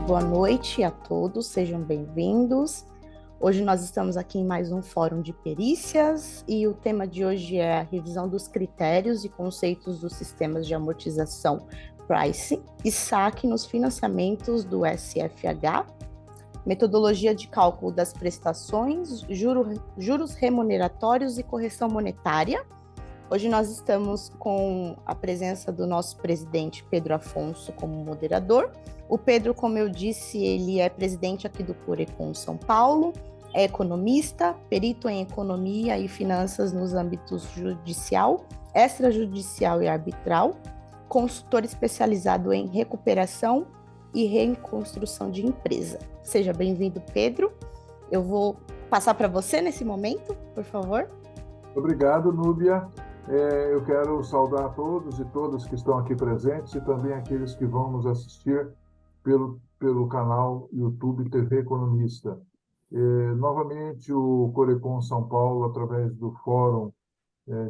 boa noite a todos, sejam bem-vindos. Hoje nós estamos aqui em mais um fórum de perícias e o tema de hoje é a revisão dos critérios e conceitos dos sistemas de amortização, pricing e saque nos financiamentos do SFH, metodologia de cálculo das prestações, juros remuneratórios e correção monetária. Hoje nós estamos com a presença do nosso presidente Pedro Afonso como moderador. O Pedro, como eu disse, ele é presidente aqui do Corecon São Paulo, é economista, perito em economia e finanças nos âmbitos judicial, extrajudicial e arbitral, consultor especializado em recuperação e reconstrução de empresa. Seja bem-vindo, Pedro. Eu vou passar para você nesse momento, por favor. Obrigado, Núbia. Eu quero saudar a todos e todas que estão aqui presentes e também aqueles que vão nos assistir pelo canal YouTube TV Economista. Novamente, o Corecon São Paulo, através do Fórum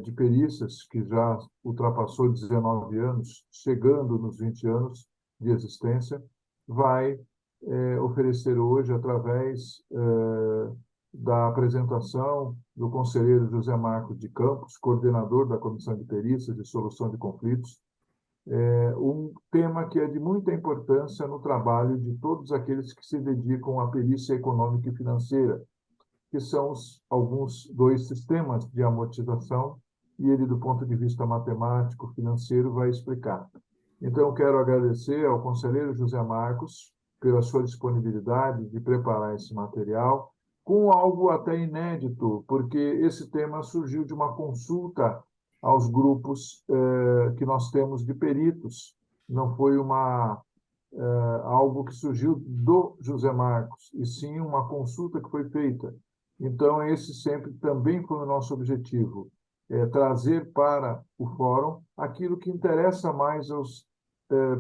de Perícias, que já ultrapassou 19 anos, chegando nos 20 anos de existência, vai oferecer hoje, através da apresentação do conselheiro José Marcos de Campos, coordenador da Comissão de Perícias e Solução de Conflitos, um tema que é de muita importância no trabalho de todos aqueles que se dedicam à perícia econômica e financeira, que são alguns dois sistemas de amortização, e ele, do ponto de vista matemático, financeiro, vai explicar. Então, eu quero agradecer ao conselheiro José Marcos pela sua disponibilidade de preparar esse material, com algo até inédito, porque esse tema surgiu de uma consulta aos grupos que nós temos de peritos. Não foi algo que surgiu do José Marcos, e sim uma consulta que foi feita. Então, esse sempre também foi o nosso objetivo, trazer para o fórum aquilo que interessa mais aos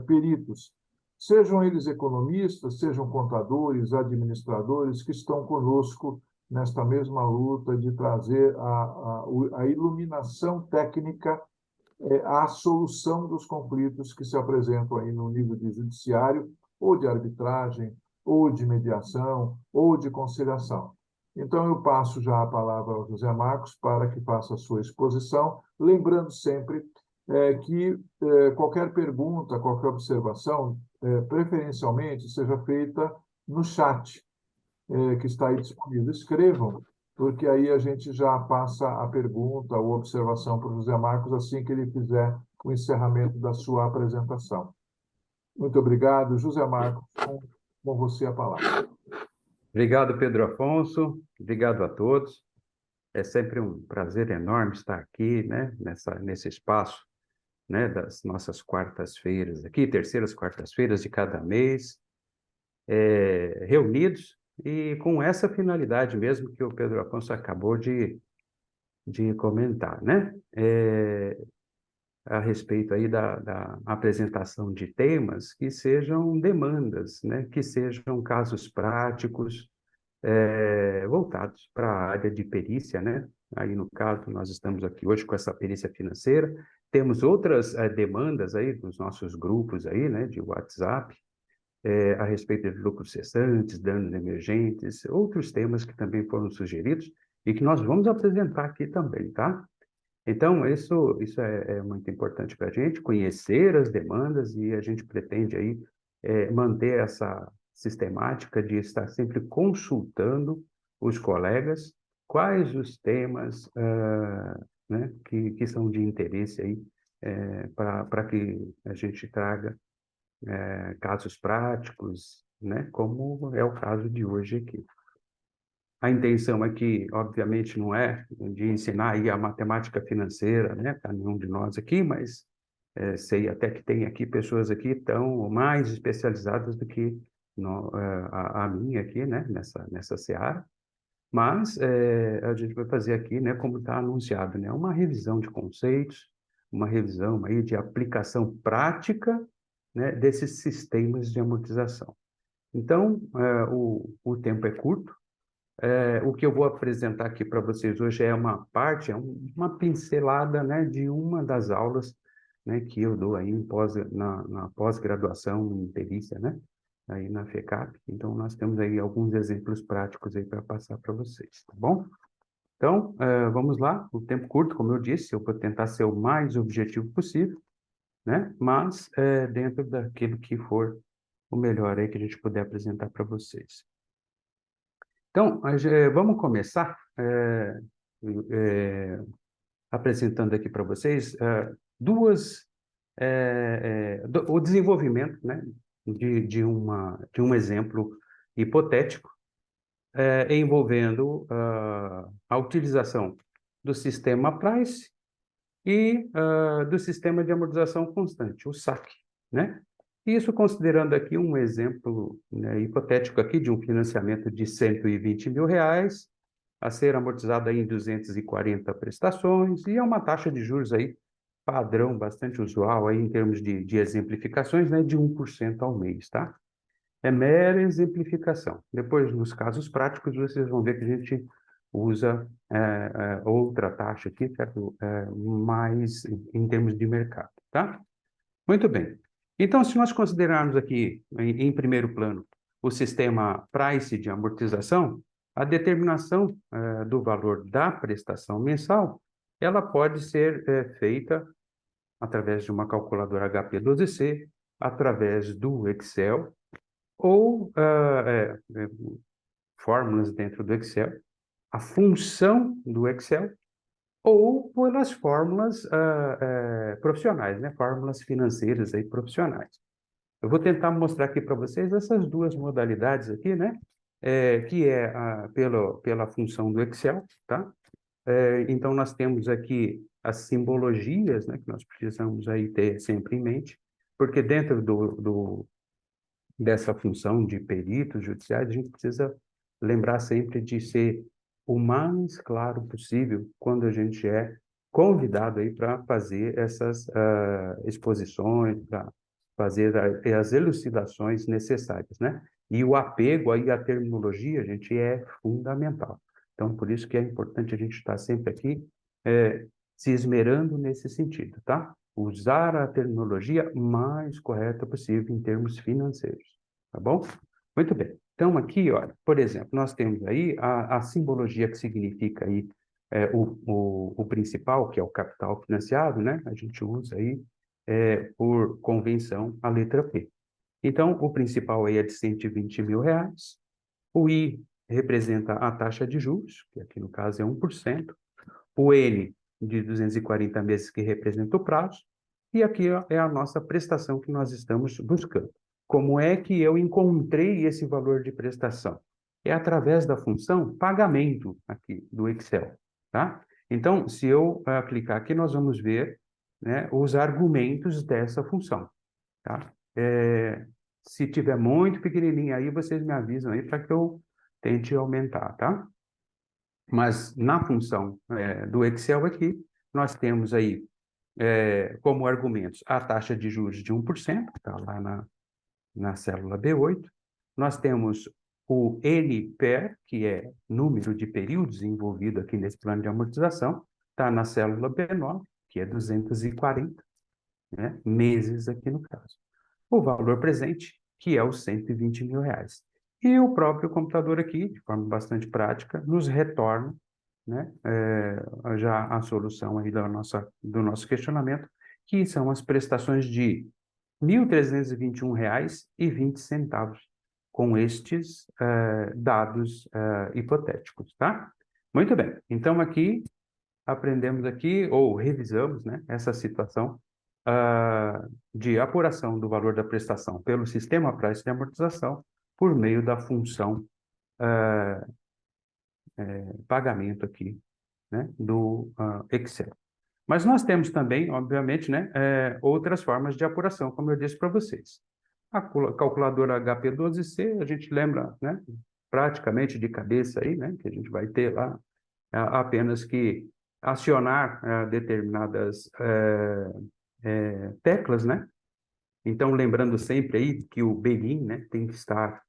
peritos, sejam eles economistas, sejam contadores, administradores, que estão conosco nesta mesma luta de trazer a iluminação técnica à solução dos conflitos que se apresentam aí no nível de judiciário, ou de arbitragem, ou de mediação, ou de conciliação. Então, eu passo já a palavra ao José Marcos para que faça a sua exposição, lembrando sempre que qualquer pergunta, qualquer observação, preferencialmente, seja feita no chat que está aí disponível. Escrevam, porque aí a gente já passa a pergunta ou observação para o José Marcos assim que ele fizer o encerramento da sua apresentação. Muito obrigado. José Marcos, com você a palavra. Obrigado, Pedro Afonso. Obrigado a todos. É sempre um prazer enorme estar aqui, né, nesse espaço, né, das nossas quartas-feiras aqui, terceiras quartas-feiras de cada mês, reunidos e com essa finalidade mesmo que o Pedro Afonso acabou de comentar, né? A respeito aí da apresentação de temas que sejam demandas, né? Que sejam casos práticos voltados para a área de perícia, né? Aí, no caso, nós estamos aqui hoje com essa perícia financeira. Temos outras demandas aí dos nossos grupos aí, né, de WhatsApp, a respeito de lucros cessantes, danos emergentes, outros temas que também foram sugeridos e que nós vamos apresentar aqui também, tá? Então, isso é muito importante para a gente, conhecer as demandas, e a gente pretende aí manter essa sistemática de estar sempre consultando os colegas quais os temas né, que são de interesse aí para que a gente traga casos práticos, né, como é o caso de hoje aqui. A intenção aqui, obviamente, não é de ensinar aí a matemática financeira, né, para nenhum de nós aqui, mas sei até que tem aqui pessoas aqui tão mais especializadas do que a minha aqui, né, nessa seara. Mas a gente vai fazer aqui, né, como está anunciado, né, uma revisão de conceitos, uma revisão aí de aplicação prática, né, desses sistemas de amortização. Então, o tempo é curto. O que eu vou apresentar aqui para vocês hoje é uma parte, uma pincelada, né, de uma das aulas, né, que eu dou aí na pós-graduação em perícia, né? aí na FECAP. Então, nós temos aí alguns exemplos práticos aí para passar para vocês, tá bom? Então, vamos lá, o tempo curto, como eu disse, eu vou tentar ser o mais objetivo possível, né? Mas dentro daquilo que for o melhor aí que a gente puder apresentar para vocês. Então, vamos começar apresentando aqui para vocês o desenvolvimento, né, de um exemplo hipotético envolvendo a utilização do sistema Price e do sistema de amortização constante, o SAC, né? Isso considerando aqui um exemplo, né, hipotético aqui de um financiamento de R$ 120 mil a ser amortizado aí em 240 prestações e é uma taxa de juros aí padrão bastante usual aí em termos de exemplificações, né, de 1% ao mês, tá? É mera exemplificação. Depois, nos casos práticos, vocês vão ver que a gente usa outra taxa aqui, certo? Mais em termos de mercado, tá? Muito bem. Então, se nós considerarmos aqui, em primeiro plano, o sistema Price de amortização, a determinação do valor da prestação mensal, ela pode ser feita através de uma calculadora HP12C, através do Excel, ou fórmulas dentro do Excel, a função do Excel, ou pelas fórmulas profissionais, né? Fórmulas financeiras aí profissionais. Eu vou tentar mostrar aqui para vocês essas duas modalidades aqui, né? Que é pela função do Excel, tá? Então, nós temos aqui as simbologias, né? Que nós precisamos aí ter sempre em mente, porque dentro dessa função de peritos judiciais, a gente precisa lembrar sempre de ser o mais claro possível quando a gente é convidado aí para fazer essas exposições, para fazer as elucidações necessárias, né? E o apego aí à terminologia, gente, é fundamental. Então, por isso que é importante a gente estar sempre aqui se esmerando nesse sentido, tá? Usar a terminologia mais correta possível em termos financeiros, tá bom? Muito bem. Então, aqui, olha, por exemplo, nós temos aí a simbologia que significa aí o principal, que é o capital financiado, né? A gente usa aí, por convenção, a letra P. Então, o principal aí é de R$ 120 mil. O I representa a taxa de juros, que aqui no caso é 1%. O N de 240 meses, que representa o prazo. E aqui ó, é a nossa prestação que nós estamos buscando. Como é que eu encontrei esse valor de prestação? É através da função pagamento aqui do Excel, tá? Então, se eu clicar aqui, nós vamos ver, né, os argumentos dessa função, tá? Se tiver muito pequenininho aí, vocês me avisam aí para que eu tente aumentar, tá? Mas na função do Excel aqui, nós temos aí como argumentos a taxa de juros de 1%, está lá na célula B8. Nós temos o NPER, que é número de períodos envolvido aqui nesse plano de amortização, está na célula B9, que é 240, né, meses aqui no caso. O valor presente, que é os R$ 120 mil. E o próprio computador aqui, de forma bastante prática, nos retorna, né, já a solução aí do nosso questionamento, que são as prestações de R$ 1.321,20 com estes dados hipotéticos, tá? Muito bem. Então, aqui, aprendemos aqui, ou revisamos, né, essa situação de apuração do valor da prestação pelo sistema Price de amortização por meio da função pagamento aqui, né, do Excel. Mas nós temos também, obviamente, né, outras formas de apuração, como eu disse para vocês. A calculadora HP12C, a gente lembra, né, praticamente de cabeça aí, né, que a gente vai ter lá apenas que acionar determinadas teclas, né? Então, lembrando sempre aí que o begin, né, tem que estar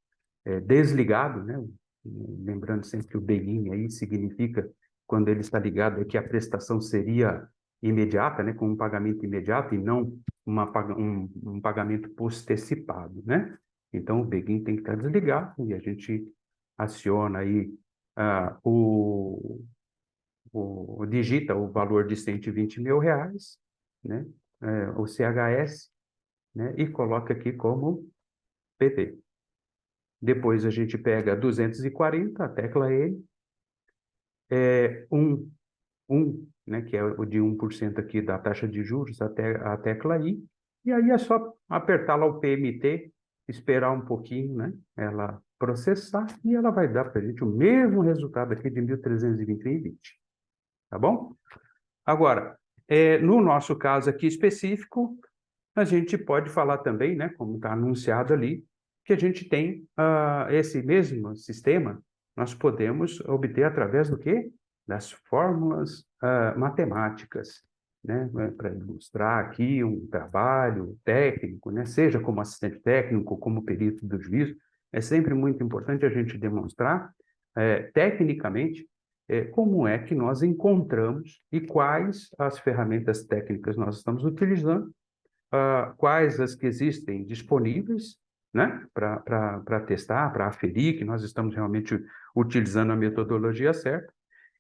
desligado, né? Lembrando sempre que o begin aí significa, quando ele está ligado, é que a prestação seria imediata, né, com um pagamento imediato e não um pagamento postecipado, né? Então, o begin tem que estar desligado e a gente aciona aí digita o valor de 120 mil reais, né? O CHS, né? E coloca aqui como PT. Depois a gente pega 240, a tecla N, 1, né, que é o de 1% aqui da taxa de juros, até a tecla I, e aí é só apertar lá o PMT, esperar um pouquinho, né, ela processar, e ela vai dar para a gente o mesmo resultado aqui de 1.321,20, tá bom? Agora, no nosso caso aqui específico, a gente pode falar também, né, como está anunciado ali, que a gente tem esse mesmo sistema, nós podemos obter através do quê? Das fórmulas matemáticas, né, para ilustrar aqui um trabalho técnico, né, seja como assistente técnico, como perito do juízo, é sempre muito importante a gente demonstrar tecnicamente como é que nós encontramos e quais as ferramentas técnicas nós estamos utilizando, quais as que existem disponíveis, né, para testar, para aferir que nós estamos realmente utilizando a metodologia certa,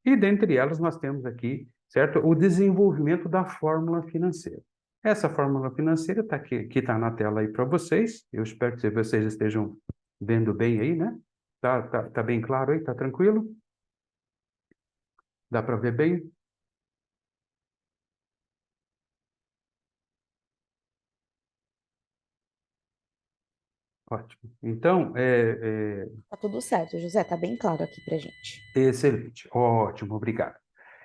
e dentre elas nós temos aqui, certo, o desenvolvimento da fórmula financeira. Essa fórmula financeira está aqui, que está na tela aí para vocês, eu espero que vocês estejam vendo bem aí, né? Tá bem claro aí? Tá tranquilo? Dá para ver bem? Ótimo. Então, Tá tudo certo, José, tá bem claro aqui pra gente. excelente. Ótimo, obrigado.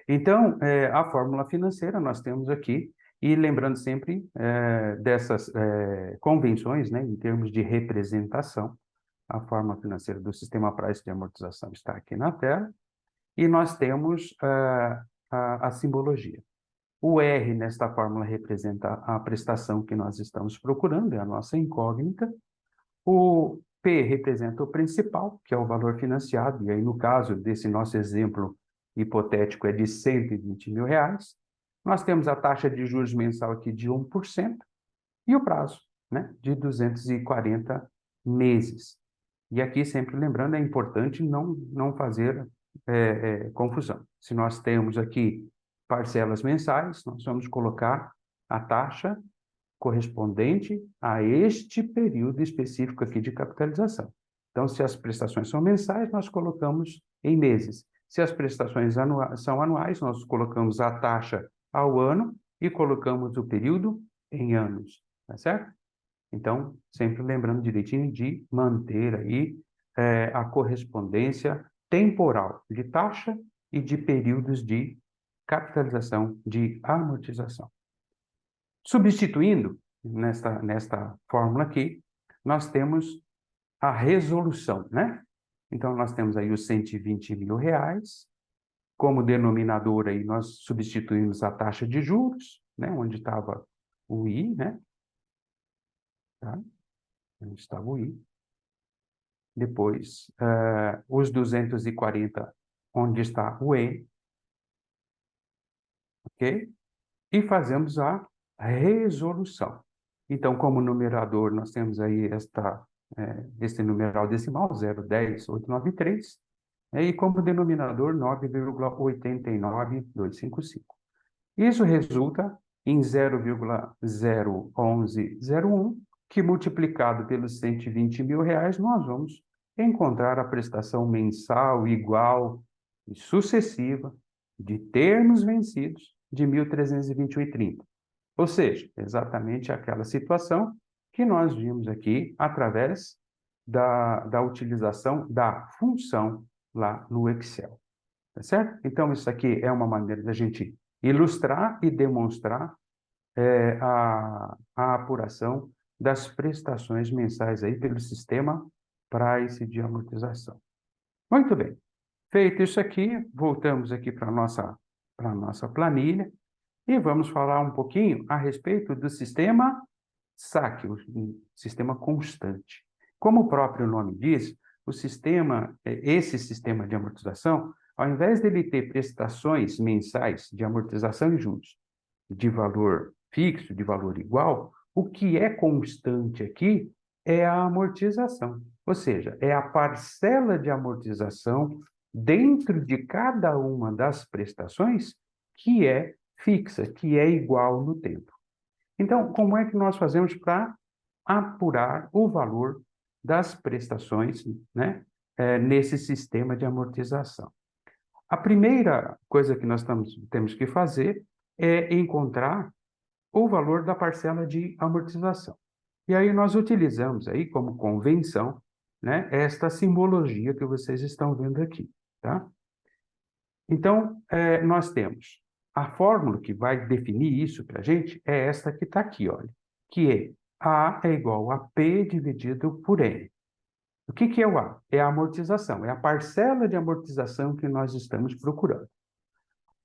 Então, a fórmula financeira nós temos aqui, e lembrando sempre dessas convenções, né, em termos de representação, a fórmula financeira do sistema price de amortização está aqui na tela, e nós temos a simbologia. O R nesta fórmula representa a prestação que nós estamos procurando, é a nossa incógnita. O P representa o principal, que é o valor financiado, e aí no caso desse nosso exemplo hipotético é de 120 mil reais. Nós temos a taxa de juros mensal aqui de 1% e o prazo, né, de 240 meses. E aqui, sempre lembrando, é importante não fazer confusão. Se nós temos aqui parcelas mensais, nós vamos colocar a taxa correspondente a este período específico aqui de capitalização. Então, se as prestações são mensais, nós colocamos em meses. Se as prestações são anuais, nós colocamos a taxa ao ano e colocamos o período em anos, tá certo? Então, sempre lembrando direitinho de manter aí a correspondência temporal de taxa e de períodos de capitalização, de amortização. Substituindo nesta fórmula aqui, nós temos a resolução, né? Então, nós temos aí os 120 mil reais. Como denominador aí, nós substituímos a taxa de juros, né? Onde estava o I, né? Tá? Onde estava o I. Depois, os 240, onde está o E. Ok? E fazemos a resolução. Então, como numerador, nós temos aí esse numeral decimal, 0,10,893, e como denominador, 9,89255. Isso resulta em 0,01101, que multiplicado pelos 120 mil reais, nós vamos encontrar a prestação mensal igual e sucessiva de termos vencidos de 1.321,30. Ou seja, exatamente aquela situação que nós vimos aqui através da utilização da função lá no Excel. Tá certo? Então, isso aqui é uma maneira da gente ilustrar e demonstrar a apuração das prestações mensais aí pelo sistema Price de amortização. Muito bem. Feito isso aqui, voltamos aqui para a nossa planilha e vamos falar um pouquinho a respeito do sistema SAC, o sistema constante. Como o próprio nome diz, esse sistema de amortização, ao invés dele ter prestações mensais de amortização e juros de valor fixo, de valor igual, o que é constante aqui é a amortização, ou seja, é a parcela de amortização dentro de cada uma das prestações que é fixa, que é igual no tempo. Então, como é que nós fazemos para apurar o valor das prestações, né, nesse sistema de amortização? A primeira coisa que nós temos que fazer é encontrar o valor da parcela de amortização. E aí nós utilizamos aí como convenção, né, esta simbologia que vocês estão vendo aqui, tá? Então, nós temos a fórmula que vai definir isso para a gente é esta que está aqui, olha, que é A é igual a P dividido por N. O que é o A? É a amortização, é a parcela de amortização que nós estamos procurando.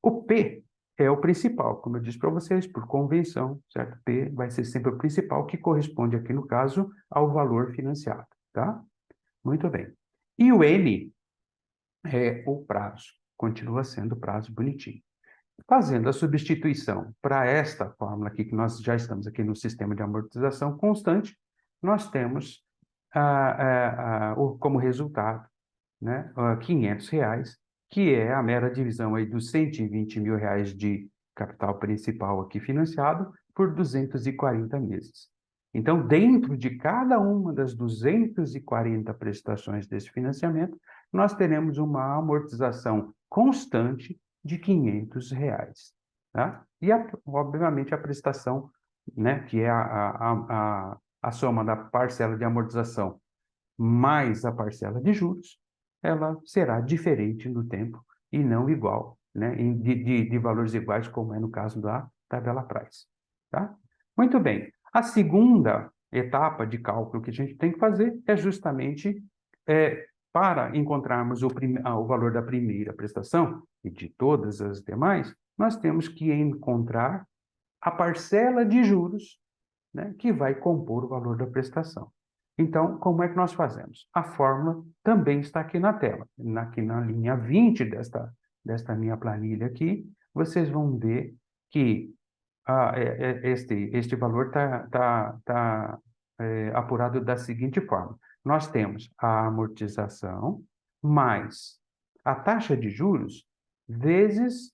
O P é o principal, como eu disse para vocês, por convenção, certo? P vai ser sempre o principal, que corresponde aqui, no caso, ao valor financiado, tá? Muito bem. E o N é o prazo, continua sendo o prazo bonitinho. Fazendo a substituição para esta fórmula aqui, que nós já estamos aqui no sistema de amortização constante, nós temos como resultado, né, R$ 500, que é a mera divisão aí dos R$ 120 mil de capital principal aqui financiado por 240 meses. Então, dentro de cada uma das 240 prestações desse financiamento, nós teremos uma amortização constante de R$ 500, tá? E, obviamente, a prestação, né, que é a soma da parcela de amortização mais a parcela de juros, ela será diferente no tempo e não igual, né, de valores iguais, como é no caso da tabela Price, tá? Muito bem. A segunda etapa de cálculo que a gente tem que fazer é justamente para encontrarmos o valor da primeira prestação e de todas as demais, nós temos que encontrar a parcela de juros, né, que vai compor o valor da prestação. Então, como é que nós fazemos? A fórmula também está aqui na tela. Aqui na linha 20 desta minha planilha aqui, vocês vão ver que este valor está apurado da seguinte forma. Nós temos a amortização mais a taxa de juros vezes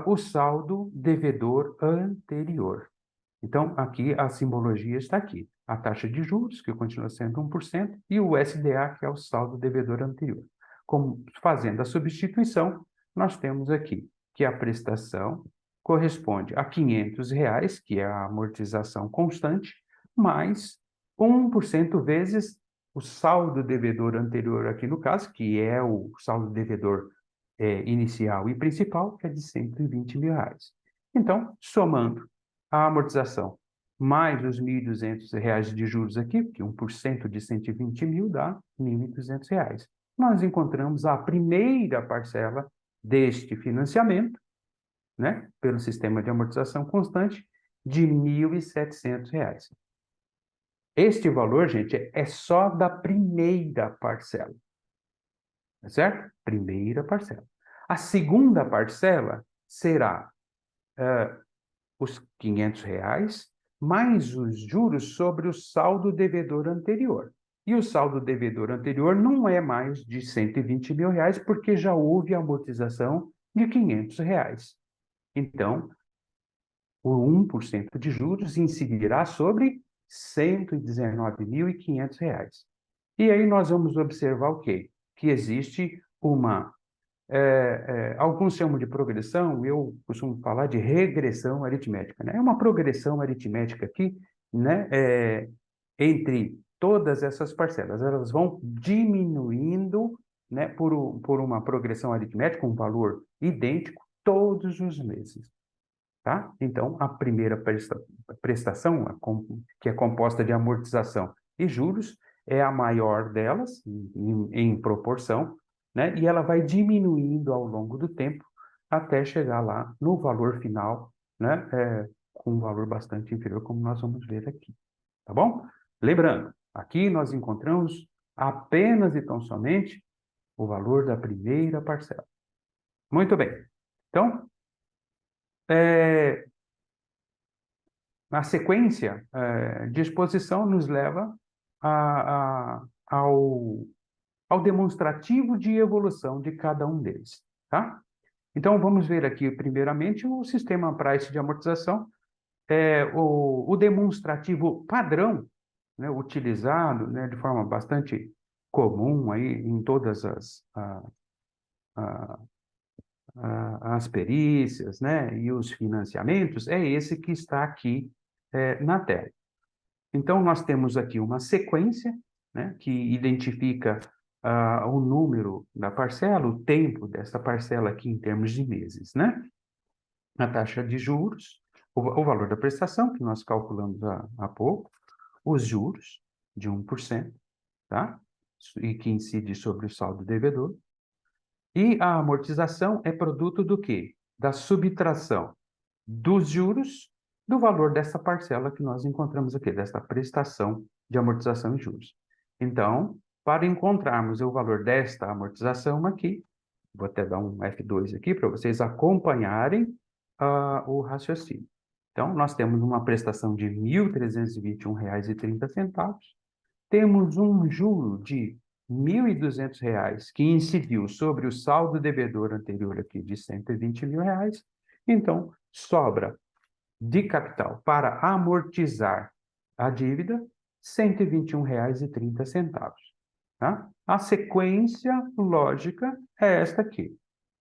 o saldo devedor anterior. Então, aqui a simbologia está aqui. A taxa de juros, que continua sendo 1%, e o SDA, que é o saldo devedor anterior. Como fazendo a substituição, nós temos aqui que a prestação corresponde a R$ 500, que é a amortização constante, mais 1% vezes o saldo devedor anterior aqui no caso, que é o saldo devedor inicial e principal, que é de R$ 120 mil. Então, somando a amortização mais os R$ 1.200 de juros aqui, porque 1% de 120 mil dá R$ 1.200. Nós encontramos a primeira parcela deste financiamento, né, pelo sistema de amortização constante, de R$ 1.700. Este valor, gente, é só da primeira parcela, tá certo? Primeira parcela. A segunda parcela será os R$ 500 mais os juros sobre o saldo devedor anterior. E o saldo devedor anterior não é mais de R$ 120 mil, porque já houve amortização de R$ 500. Então, o 1% de juros incidirá sobre R$ 119.500. E aí nós vamos observar o quê? Que existe uma alguns chamam de progressão, eu costumo falar de regressão aritmética, né? É uma progressão aritmética aqui, né? Entre todas essas parcelas, elas vão diminuindo, né? Por uma progressão aritmética, um valor idêntico, todos os meses, tá? Então, a primeira prestação, que é composta de amortização e juros, é a maior delas, em proporção, né? E ela vai diminuindo ao longo do tempo até chegar lá no valor final, né? Com um valor bastante inferior, como nós vamos ver aqui, tá bom? Lembrando, aqui nós encontramos apenas e tão somente o valor da primeira parcela. Muito bem. Então, a sequência de exposição nos leva ao demonstrativo de evolução de cada um deles, tá? Então, vamos ver aqui, primeiramente, o sistema price de amortização, o demonstrativo padrão, né, utilizado, né, de forma bastante comum aí em todas as perícias, né, e os financiamentos, é esse que está aqui na tela. Então, nós temos aqui uma sequência, né, que identifica o número da parcela, o tempo dessa parcela aqui em termos de meses, né? A taxa de juros, o valor da prestação, que nós calculamos há pouco, os juros de 1%, tá? E que incide sobre o saldo devedor. E a amortização é produto do quê? Da subtração dos juros do valor dessa parcela que nós encontramos aqui, desta prestação de amortização e juros. Então, para encontrarmos o valor desta amortização aqui, vou até dar um F2 aqui para vocês acompanharem o raciocínio. Então, nós temos uma prestação de R$ 1.321,30, temos um juro de R$ 1.200 que incidiu sobre o saldo devedor anterior aqui de R$ 120 mil, então sobra de capital para amortizar a dívida R$ 121,30. Tá? A sequência lógica é esta aqui.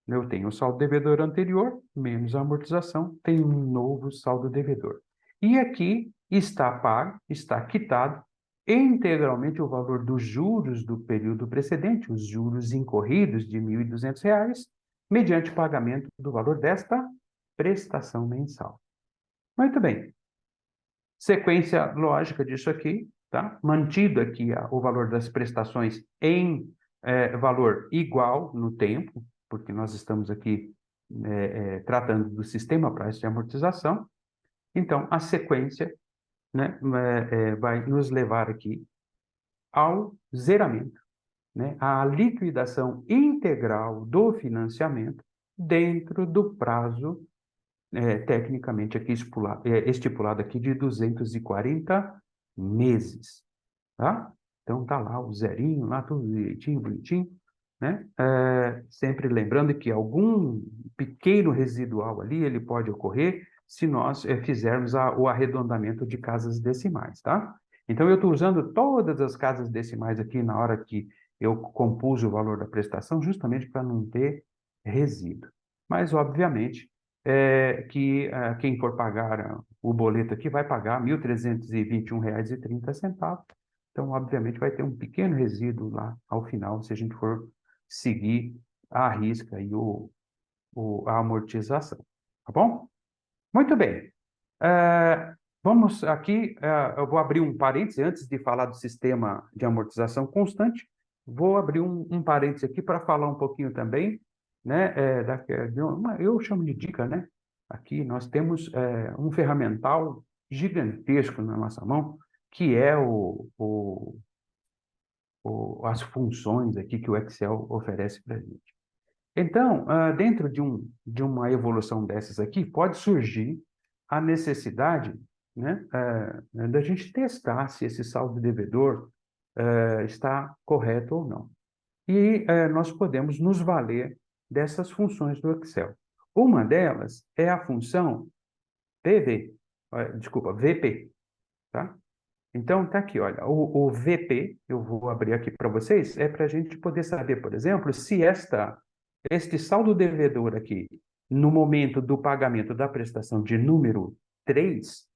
Eu tenho o saldo devedor anterior, menos a amortização, tenho um novo saldo devedor. E aqui está pago, está quitado integralmente o valor dos juros do período precedente, os juros incorridos de R$ 1.200, mediante pagamento do valor desta prestação mensal. Muito bem. Sequência lógica disso aqui, tá? Mantido aqui o valor das prestações em valor igual no tempo, porque nós estamos aqui tratando do sistema price de amortização. Então, a sequência, né, vai nos levar aqui ao zeramento, né, à liquidação integral do financiamento dentro do prazo tecnicamente aqui estipulado aqui de 240 meses, tá? Então tá lá o zerinho, lá tudo direitinho, bonitinho, né? Sempre lembrando que algum pequeno residual ali, ele pode ocorrer se nós fizermos o arredondamento de casas decimais, tá? Então eu estou usando todas as casas decimais aqui na hora que eu compus o valor da prestação, justamente para não ter resíduo. Mas, obviamente, quem for pagar o boleto aqui vai pagar R$ 1.321,30. Então, obviamente, vai ter um pequeno resíduo lá ao final, se a gente for seguir à risca aí a amortização. Tá bom? Muito bem. Vamos aqui, eu vou abrir um parêntese antes de falar do sistema de amortização constante. Vou abrir um parêntese aqui para falar um pouquinho também, né, eu chamo de dica, né? Aqui nós temos um ferramental gigantesco na nossa mão, que é as funções aqui que o Excel oferece para a gente. Então, dentro de uma evolução dessas aqui, pode surgir a necessidade, né, da gente testar se esse saldo devedor está correto ou não. E nós podemos nos valer dessas funções do Excel. Uma delas é a função VP, tá? Então, tá aqui, olha, o VP, eu vou abrir aqui para vocês, é para a gente poder saber, por exemplo, se este saldo devedor aqui, no momento do pagamento da prestação de número 3,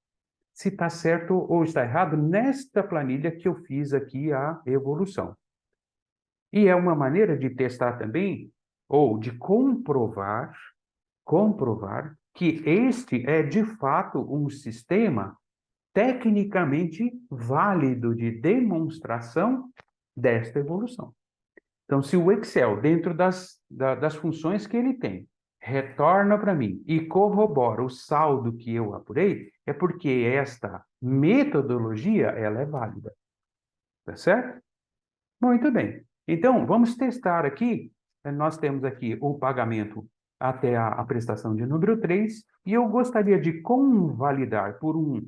se está certo ou está errado nesta planilha que eu fiz aqui a evolução. E é uma maneira de testar também, ou de comprovar que este é, de fato, um sistema tecnicamente válido de demonstração desta evolução. Então, se o Excel, dentro das funções que ele tem, retorna para mim e corrobora o saldo que eu apurei, é porque esta metodologia ela é válida. Tá certo? Muito bem. Então, vamos testar aqui. Nós temos aqui o pagamento até a prestação de número 3, e eu gostaria de convalidar por um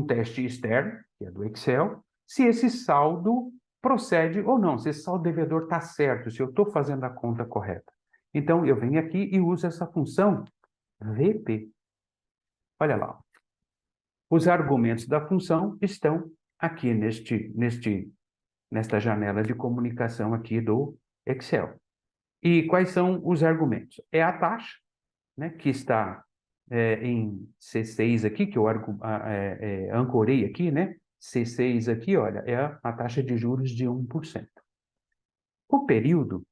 teste externo, que é do Excel, se esse saldo procede ou não, se esse saldo devedor está certo, se eu estou fazendo a conta correta. Então, eu venho aqui e uso essa função VP. Olha lá. Os argumentos da função estão aqui nesta janela de comunicação aqui do Excel. E quais são os argumentos? É a taxa, né, que está em C6 aqui, que eu ancorei aqui, né? C6 aqui, olha, é a taxa de juros de 1%. O período,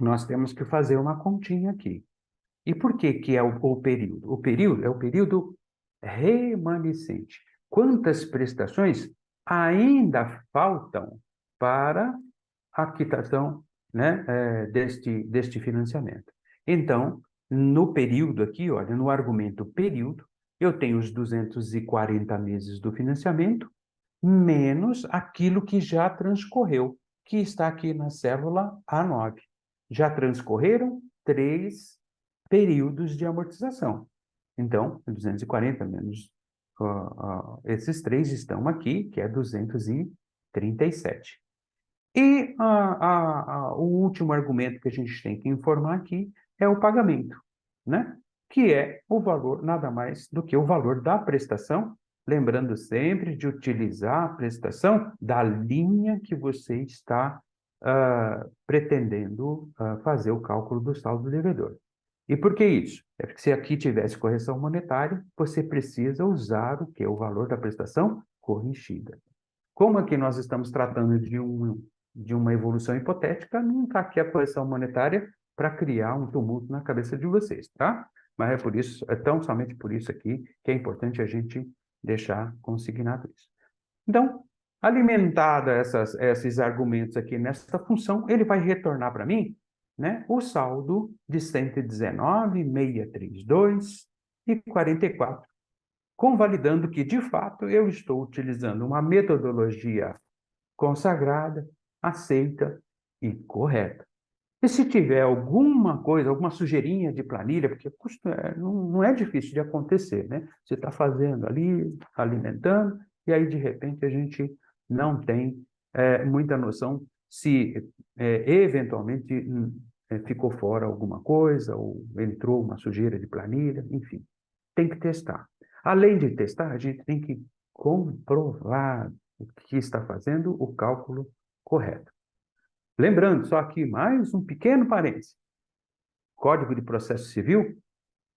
nós temos que fazer uma continha aqui. E por que que é o período? O período é o período remanescente. Quantas prestações ainda faltam para a quitação, né, deste financiamento? Então, no período aqui, olha, no argumento período, eu tenho os 240 meses do financiamento, menos aquilo que já transcorreu, que está aqui na célula A9. Já transcorreram 3 períodos de amortização. Então, 240 menos esses 3 estão aqui, que é 237. E o último argumento que a gente tem que informar aqui é o pagamento, né? Que é o valor, nada mais do que o valor da prestação, lembrando sempre de utilizar a prestação da linha que você está pretendendo fazer o cálculo do saldo devedor. E por que isso? É porque se aqui tivesse correção monetária, você precisa usar o que? O valor da prestação corrigida. Como aqui nós estamos tratando de uma evolução hipotética, não está aqui a correção monetária para criar um tumulto na cabeça de vocês, tá? Mas é por isso, é tão somente por isso aqui que é importante a gente deixar consignado isso. Então, alimentada esses argumentos aqui nessa função, ele vai retornar para mim, né, o saldo de 119.632,44, convalidando que, de fato, eu estou utilizando uma metodologia consagrada, aceita e correta. E se tiver alguma coisa, alguma sujeirinha de planilha, porque não é difícil de acontecer, né? Você está fazendo ali, alimentando, e aí, de repente, a gente não tem muita noção se eventualmente ficou fora alguma coisa, ou entrou uma sujeira de planilha, enfim. Tem que testar. Além de testar, a gente tem que comprovar que está fazendo o cálculo correto. Lembrando, só aqui mais um pequeno parêntese. Código de Processo Civil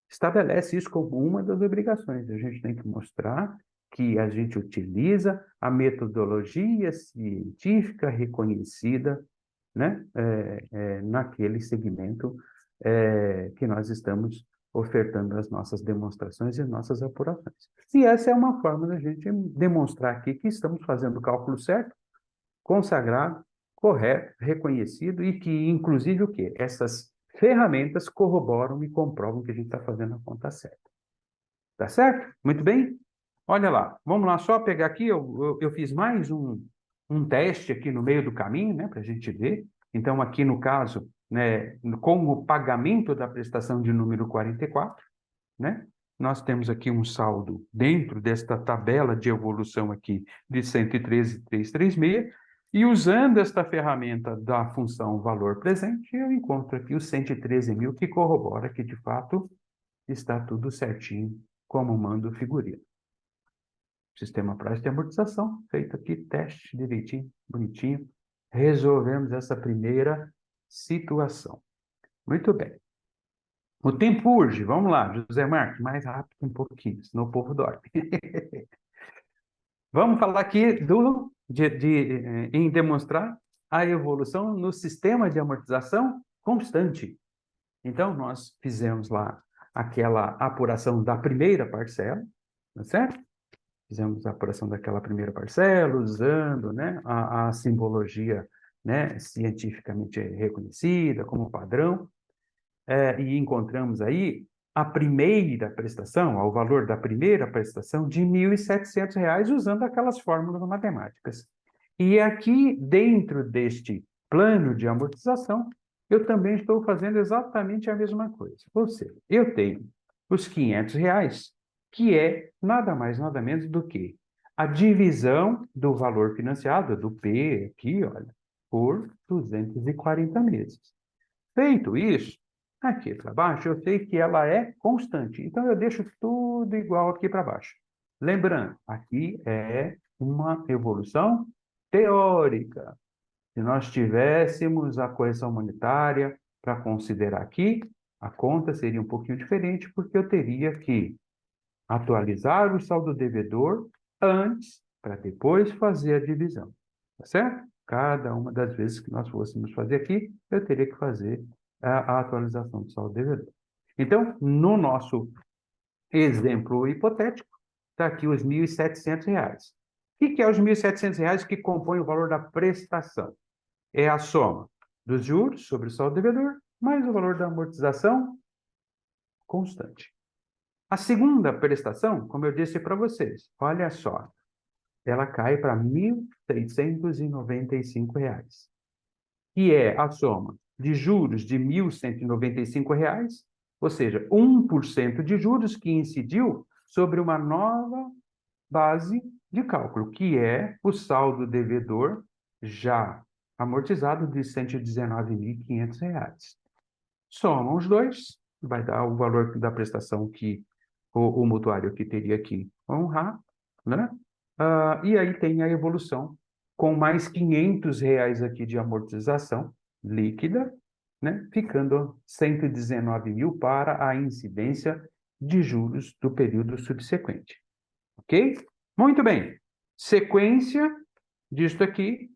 estabelece isso como uma das obrigações. A gente tem que mostrar que a gente utiliza a metodologia científica reconhecida, né, naquele segmento que nós estamos ofertando as nossas demonstrações e nossas apurações. E essa é uma forma da gente demonstrar aqui que estamos fazendo o cálculo certo, consagrado, correto, reconhecido e que, inclusive, o quê? Essas ferramentas corroboram e comprovam que a gente está fazendo a conta certa. Tá certo? Muito bem? Olha lá, vamos lá, só pegar aqui, eu fiz mais um teste aqui no meio do caminho, né, para a gente ver. Então, aqui no caso, né, com o pagamento da prestação de número 44, né, nós temos aqui um saldo dentro desta tabela de evolução aqui de 113.336, e usando esta ferramenta da função valor presente, eu encontro aqui os 113 mil, que corrobora que, de fato, está tudo certinho, como manda o figurino. Sistema prazo de amortização, feito aqui, teste direitinho, bonitinho. Resolvemos essa primeira situação. Muito bem. O tempo urge, vamos lá, José Marcos, mais rápido um pouquinho, senão o povo dorme. Vamos falar aqui em demonstrar a evolução no sistema de amortização constante. Então, nós fizemos lá aquela apuração da primeira parcela, tá certo? Fizemos a apuração daquela primeira parcela, usando, né, a simbologia, né, cientificamente reconhecida como padrão, e encontramos aí a primeira prestação, o valor da primeira prestação de R$ 1.700, usando aquelas fórmulas matemáticas. E aqui, dentro deste plano de amortização, eu também estou fazendo exatamente a mesma coisa. Ou seja, eu tenho os R$ 500, que é nada mais, nada menos do que a divisão do valor financiado, do P aqui, olha, por 240 meses. Feito isso, aqui para baixo, eu sei que ela é constante. Então, eu deixo tudo igual aqui para baixo. Lembrando, aqui é uma evolução teórica. Se nós tivéssemos a correção monetária para considerar aqui, a conta seria um pouquinho diferente, porque eu teria que atualizar o saldo devedor antes, para depois fazer a divisão. Tá certo? Cada uma das vezes que nós fôssemos fazer aqui, eu teria que fazer a atualização do saldo devedor. Então, no nosso exemplo hipotético, está aqui os R$ 1.700. O que é os R$ 1.700 que compõem o valor da prestação? É a soma dos juros sobre o saldo devedor mais o valor da amortização constante. A segunda prestação, como eu disse para vocês, olha só, ela cai para R$ 1.695, que é a soma de juros de R$ 1.195, ou seja, 1% de juros que incidiu sobre uma nova base de cálculo, que é o saldo devedor já amortizado de R$ 119.500. Soma os dois, vai dar o valor da prestação que o mutuário aqui teria que honrar, né? E aí tem a evolução com mais R$ 500 aqui de amortização líquida, né? Ficando R$ 119.000 para a incidência de juros do período subsequente. Ok? Muito bem. Sequência disto aqui,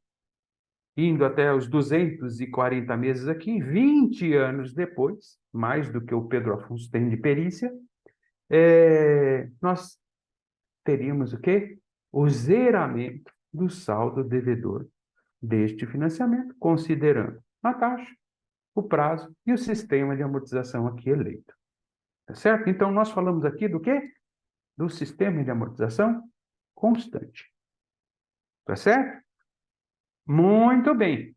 indo até os 240 meses aqui, 20 anos depois, mais do que o Pedro Afonso tem de perícia, nós teríamos o quê? O zeramento do saldo devedor deste financiamento, considerando a taxa, o prazo e o sistema de amortização aqui eleito. Tá certo? Então, nós falamos aqui do quê? Do sistema de amortização constante. Tá certo? Muito bem.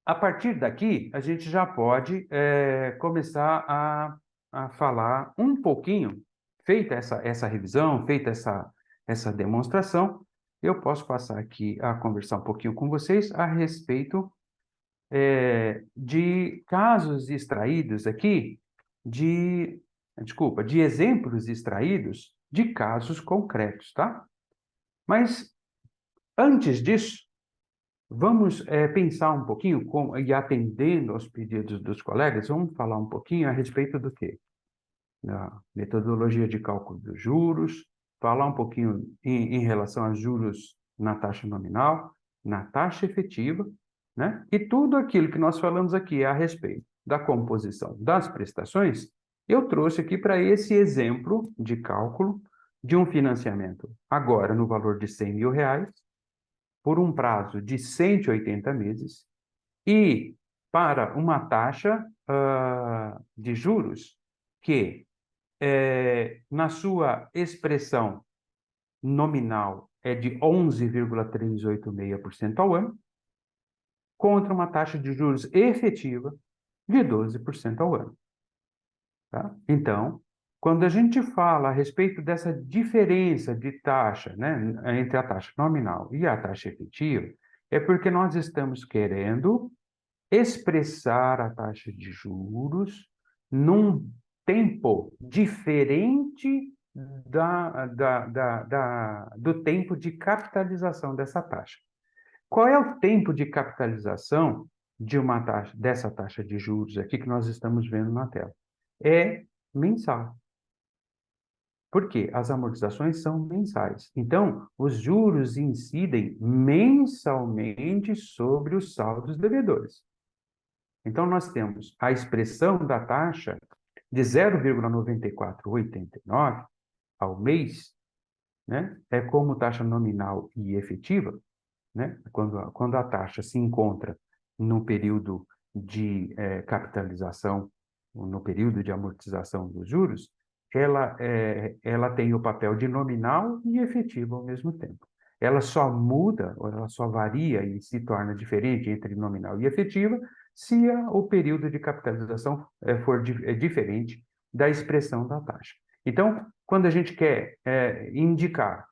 A partir daqui, a gente já pode começar a falar um pouquinho, feita essa revisão, feita essa demonstração, eu posso passar aqui a conversar um pouquinho com vocês a respeito de casos extraídos aqui, de exemplos extraídos de casos concretos, tá? Mas, antes disso, vamos pensar um pouquinho, e atendendo aos pedidos dos colegas, vamos falar um pouquinho a respeito do quê? Da metodologia de cálculo dos juros, falar um pouquinho em relação a juros na taxa nominal, na taxa efetiva, né? E tudo aquilo que nós falamos aqui a respeito da composição das prestações, eu trouxe aqui para esse exemplo de cálculo de um financiamento agora no valor de R$ 100.000, por um prazo de 180 meses e para uma taxa de juros que, na sua expressão nominal, é de 11,386% ao ano, contra uma taxa de juros efetiva de 12% ao ano. Tá? Então, quando a gente fala a respeito dessa diferença de taxa, né, entre a taxa nominal e a taxa efetiva, é porque nós estamos querendo expressar a taxa de juros num tempo diferente do tempo de capitalização dessa taxa. Qual é o tempo de capitalização de dessa taxa de juros aqui que nós estamos vendo na tela? É mensal. Por quê? As amortizações são mensais. Então, os juros incidem mensalmente sobre os saldos devedores. Então, nós temos a expressão da taxa de 0,9489 ao mês, né? É como taxa nominal e efetiva, né? Quando a taxa se encontra no período de capitalização, no período de amortização dos juros, ela tem o papel de nominal e efetivo ao mesmo tempo. Ela só muda, ou ela só varia e se torna diferente entre nominal e efetiva se o período de capitalização for diferente da expressão da taxa. Então, quando a gente quer indicar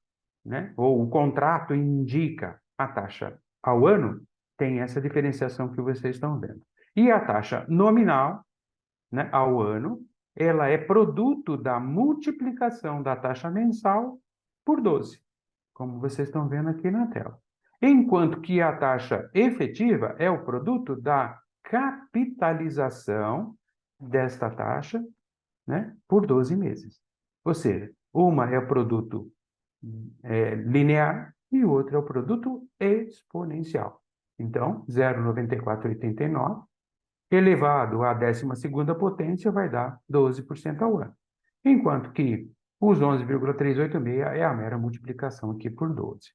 né, ou o contrato indica a taxa ao ano, tem essa diferenciação que vocês estão vendo. E a taxa nominal, né, ao ano, ela é produto da multiplicação da taxa mensal por 12, como vocês estão vendo aqui na tela. Enquanto que a taxa efetiva é o produto da capitalização desta taxa, né, por 12 meses. Ou seja, uma é o produto linear e o outro é o produto exponencial. Então, 0,9489 elevado à 12ª potência vai dar 12% ao ano. Enquanto que os 11,386 é a mera multiplicação aqui por 12.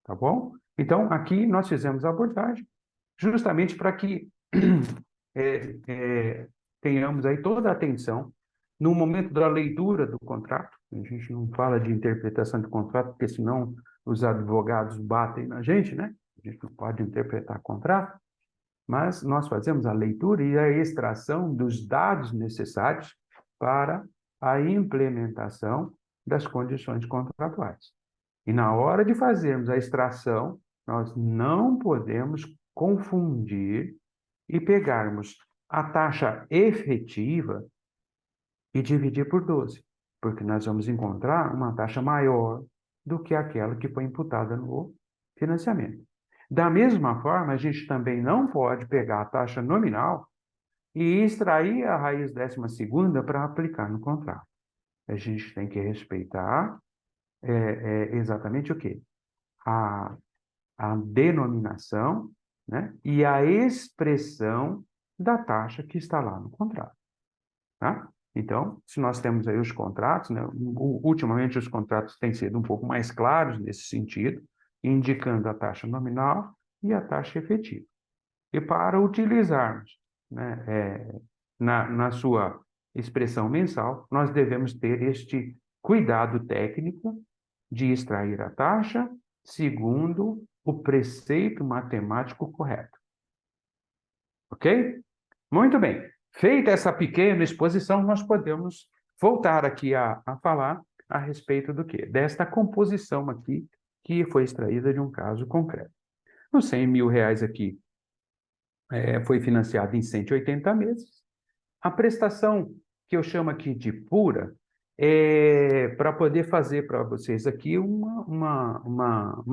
Tá bom? Então, aqui nós fizemos a abordagem justamente para que tenhamos aí toda a atenção no momento da leitura do contrato. A gente não fala de interpretação de contrato, porque senão os advogados batem na gente, né? A gente não pode interpretar contrato, mas nós fazemos a leitura e a extração dos dados necessários para a implementação das condições contratuais. E na hora de fazermos a extração, nós não podemos confundir e pegarmos a taxa efetiva e dividir por 12, porque nós vamos encontrar uma taxa maior do que aquela que foi imputada no financiamento. Da mesma forma, a gente também não pode pegar a taxa nominal e extrair a raiz 12ª para aplicar no contrato. A gente tem que respeitar exatamente o quê? A denominação, né, e a expressão da taxa que está lá no contrato. Tá? Então, se nós temos aí os contratos, né, ultimamente os contratos têm sido um pouco mais claros nesse sentido, indicando a taxa nominal e a taxa efetiva. E para utilizarmos, né, na sua expressão mensal, nós devemos ter este cuidado técnico de extrair a taxa segundo o preceito matemático correto. Ok? Muito bem. Feita essa pequena exposição, nós podemos voltar aqui a falar a respeito do quê? Desta composição aqui, que foi extraída de um caso concreto. Os R$100 mil aqui foi financiado em 180 meses. A prestação que eu chamo aqui de pura é para poder fazer para vocês aqui uma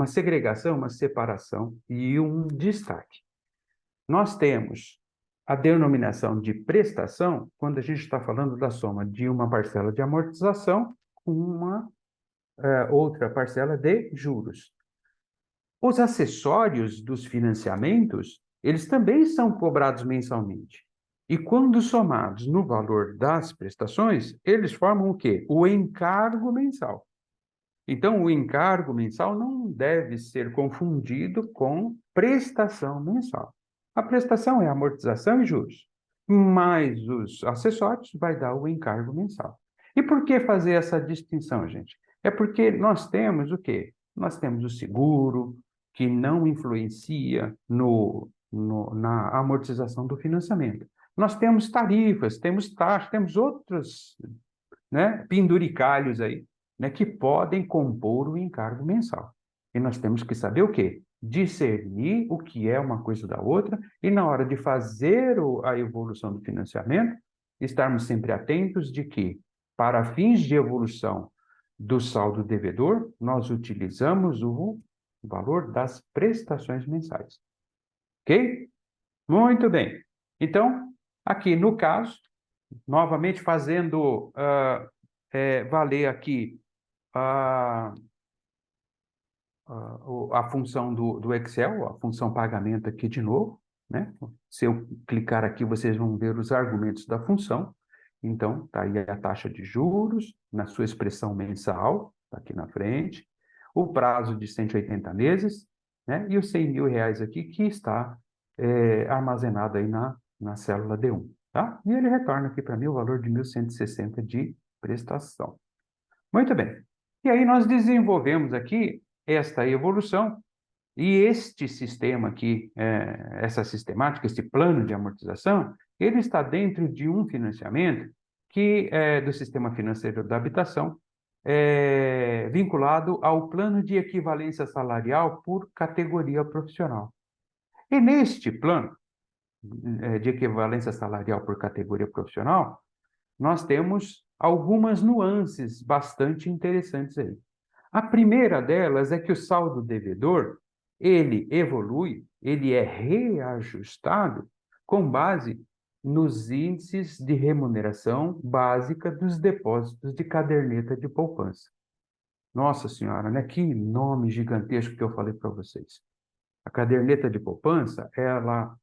segregação, uma separação e um destaque. Nós temos a denominação de prestação quando a gente está falando da soma de uma parcela de amortização com uma outra parcela de juros. Os acessórios dos financiamentos, eles também são cobrados mensalmente. E quando somados no valor das prestações, eles formam o quê? O encargo mensal. Então, o encargo mensal não deve ser confundido com prestação mensal. A prestação é amortização e juros, mais os acessórios vai dar o encargo mensal. E por que fazer essa distinção, gente? É porque nós temos o quê? Nós temos o seguro, que não influencia na amortização do financiamento. Nós temos tarifas, temos taxas, temos outros, né, penduricalhos aí, né, que podem compor o encargo mensal. E nós temos que saber o quê? Discernir o que é uma coisa da outra e, na hora de fazer a evolução do financiamento, estarmos sempre atentos de que, para fins de evolução do saldo devedor, nós utilizamos o valor das prestações mensais. Ok? Muito bem. Então, aqui no caso, novamente fazendo valer aqui a função do Excel, a função pagamento aqui de novo, né? Se eu clicar aqui, vocês vão ver os argumentos da função. Então, está aí a taxa de juros, na sua expressão mensal, está aqui na frente, o prazo de 180 meses, né? E os R$100 mil aqui, que está armazenado aí na célula D1, tá? E ele retorna aqui para mim o valor de 1.160 de prestação. Muito bem. E aí nós desenvolvemos aqui esta evolução e este sistema aqui, essa sistemática, esse plano de amortização, ele está dentro de um financiamento que é do Sistema Financeiro da Habitação, vinculado ao plano de equivalência salarial por categoria profissional. E neste plano de equivalência salarial por categoria profissional, nós temos algumas nuances bastante interessantes aí. A primeira delas é que o saldo devedor, ele evolui, ele é reajustado com base nos índices de remuneração básica dos depósitos de caderneta de poupança. Nossa Senhora, né? Que nome gigantesco que eu falei para vocês. A caderneta de poupança, ela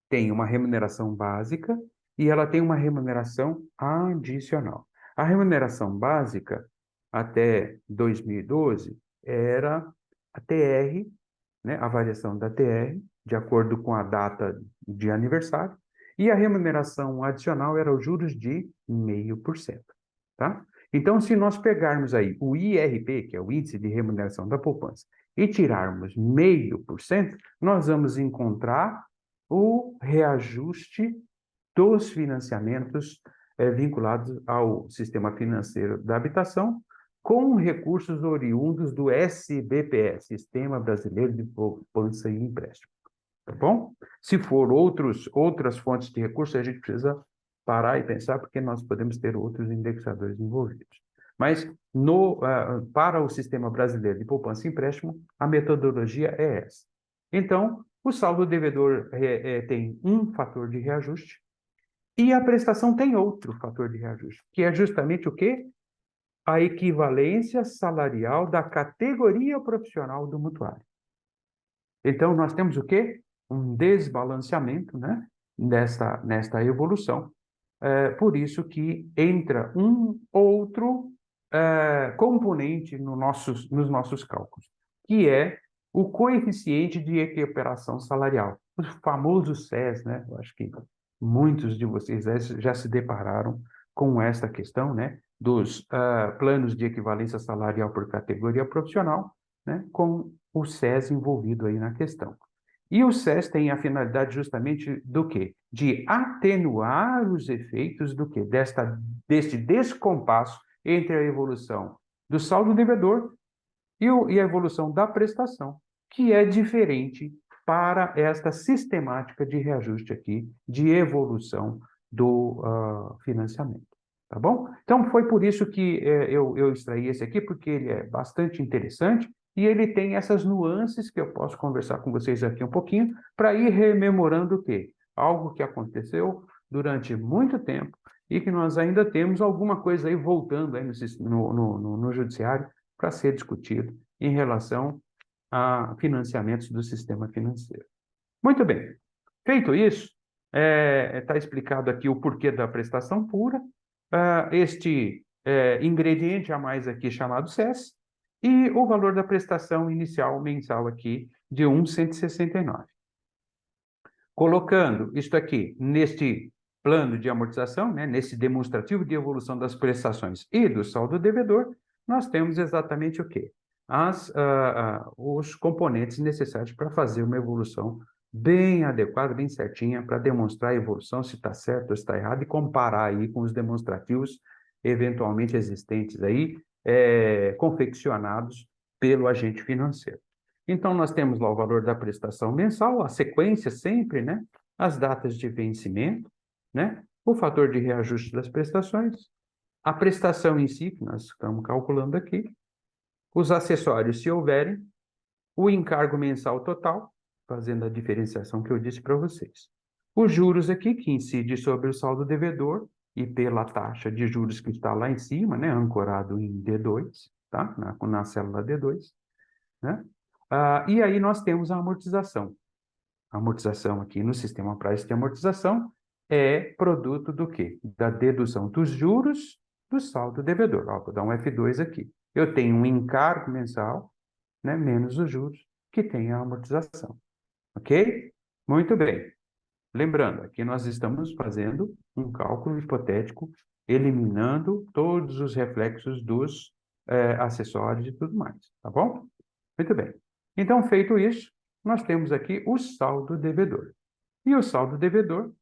tem uma remuneração básica e ela tem uma remuneração adicional. A remuneração básica, até 2012, era a TR, né, a variação da TR, de acordo com a data de aniversário, e a remuneração adicional era os juros de 0,5%. Tá? Então, se nós pegarmos aí o IRP, que é o Índice de Remuneração da Poupança, e tirarmos 0,5%, nós vamos encontrar o reajuste dos financiamentos vinculados ao sistema financeiro da habitação, com recursos oriundos do SBPE, Sistema Brasileiro de Poupança e Empréstimo. Tá bom? Se for outras fontes de recursos, a gente precisa parar e pensar, porque nós podemos ter outros indexadores envolvidos. Mas, para o Sistema Brasileiro de Poupança e Empréstimo, a metodologia é essa. Então, o saldo devedor tem um fator de reajuste e a prestação tem outro fator de reajuste, que é justamente o quê? A equivalência salarial da categoria profissional do mutuário. Então, nós temos o quê? Um desbalanceamento, né, nesta evolução. Por isso que entra um outro componente nos nossos cálculos, que é o coeficiente de equiparação salarial, o famoso SES, né? Eu acho que muitos de vocês já se depararam com esta questão, né, dos planos de equivalência salarial por categoria profissional, né, com o SES envolvido aí na questão. E o SES tem a finalidade justamente do quê? De atenuar os efeitos do quê? Deste descompasso entre a evolução do saldo devedor e a evolução da prestação, que é diferente para esta sistemática de reajuste aqui, de evolução do financiamento. Tá bom? Então, foi por isso que eu extraí esse aqui, porque ele é bastante interessante e ele tem essas nuances que eu posso conversar com vocês aqui um pouquinho, para ir rememorando o quê? Algo que aconteceu durante muito tempo e que nós ainda temos alguma coisa aí voltando aí no judiciário para ser discutido em relação a financiamentos do sistema financeiro. Muito bem. Feito isso, está explicado aqui o porquê da prestação pura, este ingrediente a mais aqui chamado SES, e o valor da prestação inicial mensal aqui de 1,169. Colocando isto aqui neste plano de amortização, né, nesse demonstrativo de evolução das prestações e do saldo devedor, nós temos exatamente o quê? Os componentes necessários para fazer uma evolução bem adequada, bem certinha, para demonstrar a evolução, se está certo ou se está errado, e comparar aí com os demonstrativos eventualmente existentes aí, confeccionados pelo agente financeiro. Então, nós temos lá o valor da prestação mensal, a sequência sempre, né? As datas de vencimento, né? O fator de reajuste das prestações, a prestação em si, que nós estamos calculando aqui, os acessórios, se houverem, o encargo mensal total, fazendo a diferenciação que eu disse para vocês. Os juros aqui, que incide sobre o saldo devedor e pela taxa de juros que está lá em cima, né, ancorado em D2, tá? Na célula D2, né? E aí nós temos a amortização. A amortização aqui no sistema price de amortização é produto do quê? Da dedução dos juros do saldo devedor. Vou dar um F2 aqui. Eu tenho um encargo mensal, né, menos os juros, que tem a amortização. Ok? Muito bem. Lembrando, aqui nós estamos fazendo um cálculo hipotético, eliminando todos os reflexos dos acessórios e tudo mais. Tá bom? Muito bem. Então, feito isso, nós temos aqui o saldo devedor. E o saldo devedor,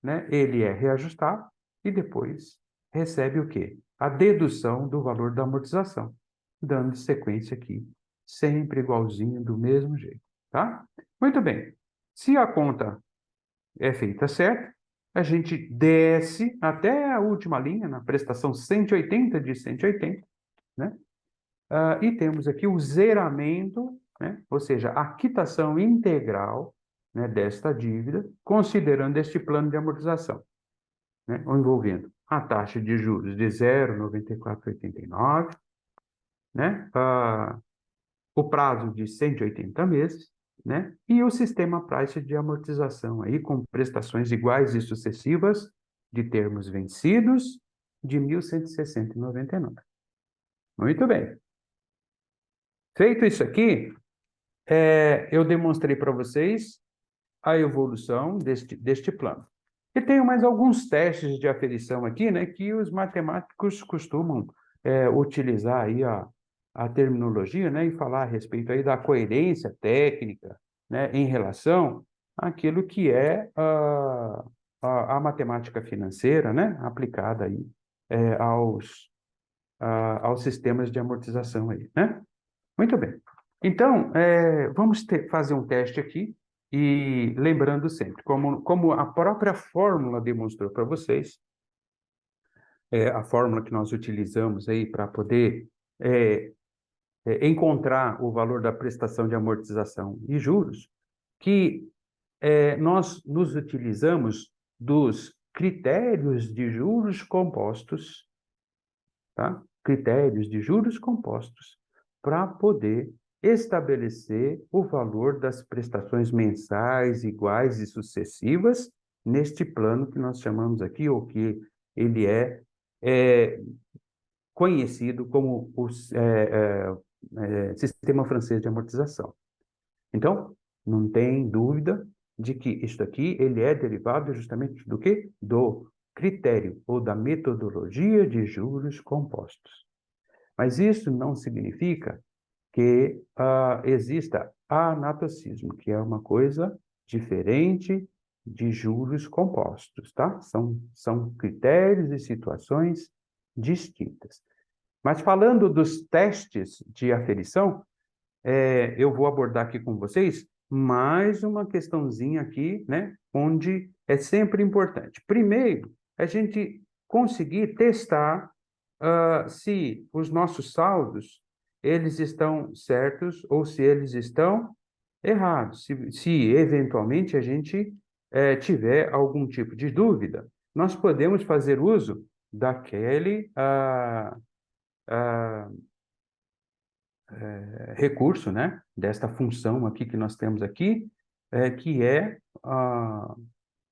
né, ele é reajustado e depois recebe o quê? A dedução do valor da amortização, dando sequência aqui, sempre igualzinho, do mesmo jeito, tá? Muito bem. Se a conta é feita certa, a gente desce até a última linha, na prestação 180 de 180, né? E temos aqui o zeramento, né? Ou seja, a quitação integral, né, desta dívida, considerando este plano de amortização, né, envolvendo a taxa de juros de 0,9489, né, o prazo de 180 meses, né, e o sistema price de amortização aí com prestações iguais e sucessivas de termos vencidos de 1.160,99. Muito bem. Feito isso aqui, eu demonstrei para vocês a evolução deste plano. E tenho mais alguns testes de aferição aqui, né, que os matemáticos costumam utilizar aí a terminologia, né, e falar a respeito aí da coerência técnica, né, em relação àquilo que é a matemática financeira, né, aplicada aí aos sistemas de amortização aí, né? Muito bem. Então, vamos fazer um teste aqui, e lembrando sempre, como a própria fórmula demonstrou para vocês, a fórmula que nós utilizamos aí para poder encontrar o valor da prestação de amortização e juros, que nós nos utilizamos dos critérios de juros compostos, tá? Critérios de juros compostos, para poder estabelecer o valor das prestações mensais iguais e sucessivas neste plano que nós chamamos aqui, ou que ele é conhecido como o sistema francês de amortização. Então, não tem dúvida de que isto aqui ele é derivado justamente do quê? Do critério ou da metodologia de juros compostos. Mas isso não significa que exista anatocismo, que é uma coisa diferente de juros compostos, tá? São critérios e situações distintas. Mas falando dos testes de aferição, eu vou abordar aqui com vocês mais uma questãozinha aqui, né? Onde é sempre importante. Primeiro, a gente conseguir testar se os nossos saldos eles estão certos ou se eles estão errados. Se eventualmente a gente tiver algum tipo de dúvida, nós podemos fazer uso daquele recurso, né? Desta função aqui que nós temos aqui, que é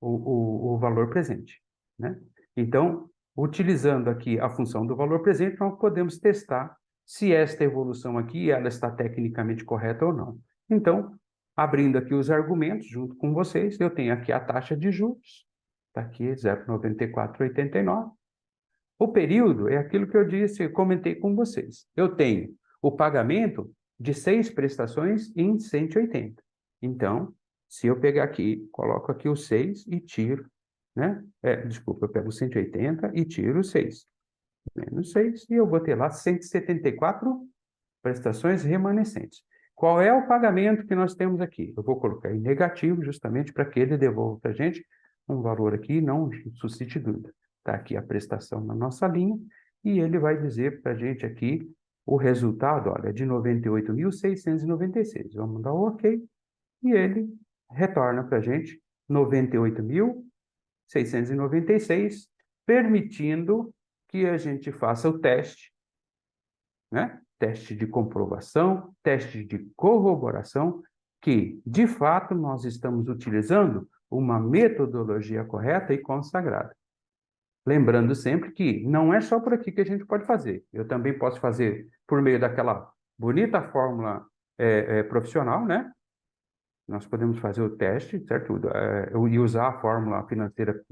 o valor presente, né? Então, utilizando aqui a função do valor presente, nós podemos testar se esta evolução aqui ela está tecnicamente correta ou não. Então, abrindo aqui os argumentos junto com vocês, eu tenho aqui a taxa de juros, está aqui 0,9489. O período é aquilo que eu disse, eu comentei com vocês. Eu tenho o pagamento de 6 prestações em 180. Então, se eu pegar aqui, coloco aqui o 6 e tiro, né? Desculpa, eu pego o 180 e tiro o 6. Menos 6, e eu vou ter lá 174 prestações remanescentes. Qual é o pagamento que nós temos aqui? Eu vou colocar em negativo, justamente para que ele devolva para a gente um valor aqui, não suscite dúvida. Está aqui a prestação na nossa linha, e ele vai dizer para a gente aqui o resultado, olha, é de 98.696. Vamos dar o OK, e ele retorna para a gente 98.696, permitindo que a gente faça o teste, né? Teste de comprovação, teste de corroboração, que, de fato, nós estamos utilizando uma metodologia correta e consagrada. Lembrando sempre que não é só por aqui que a gente pode fazer. Eu também posso fazer por meio daquela bonita fórmula profissional, né? Nós podemos fazer o teste, certo? E usar a fórmula financeira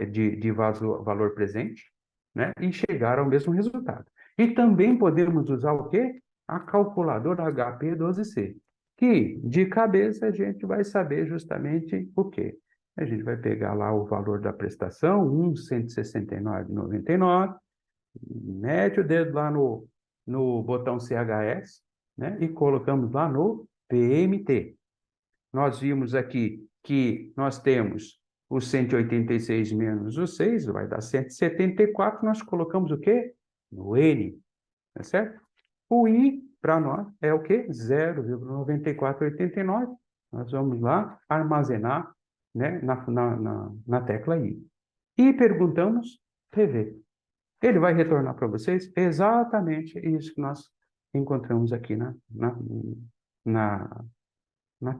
de valor presente, né? E chegar ao mesmo resultado. E também podemos usar o quê? A calculadora HP12C, que de cabeça a gente vai saber justamente o quê? A gente vai pegar lá o valor da prestação, 169,99, mete o dedo lá no botão CHS, né? E colocamos lá no PMT. Nós vimos aqui que nós temos o 186 menos o 6, vai dar 174, nós colocamos o quê? No N, tá certo? O I, para nós, é o quê? 0,9489. Nós vamos lá armazenar, né, na tecla I. E perguntamos PV. Ele vai retornar para vocês exatamente isso que nós encontramos aqui na, na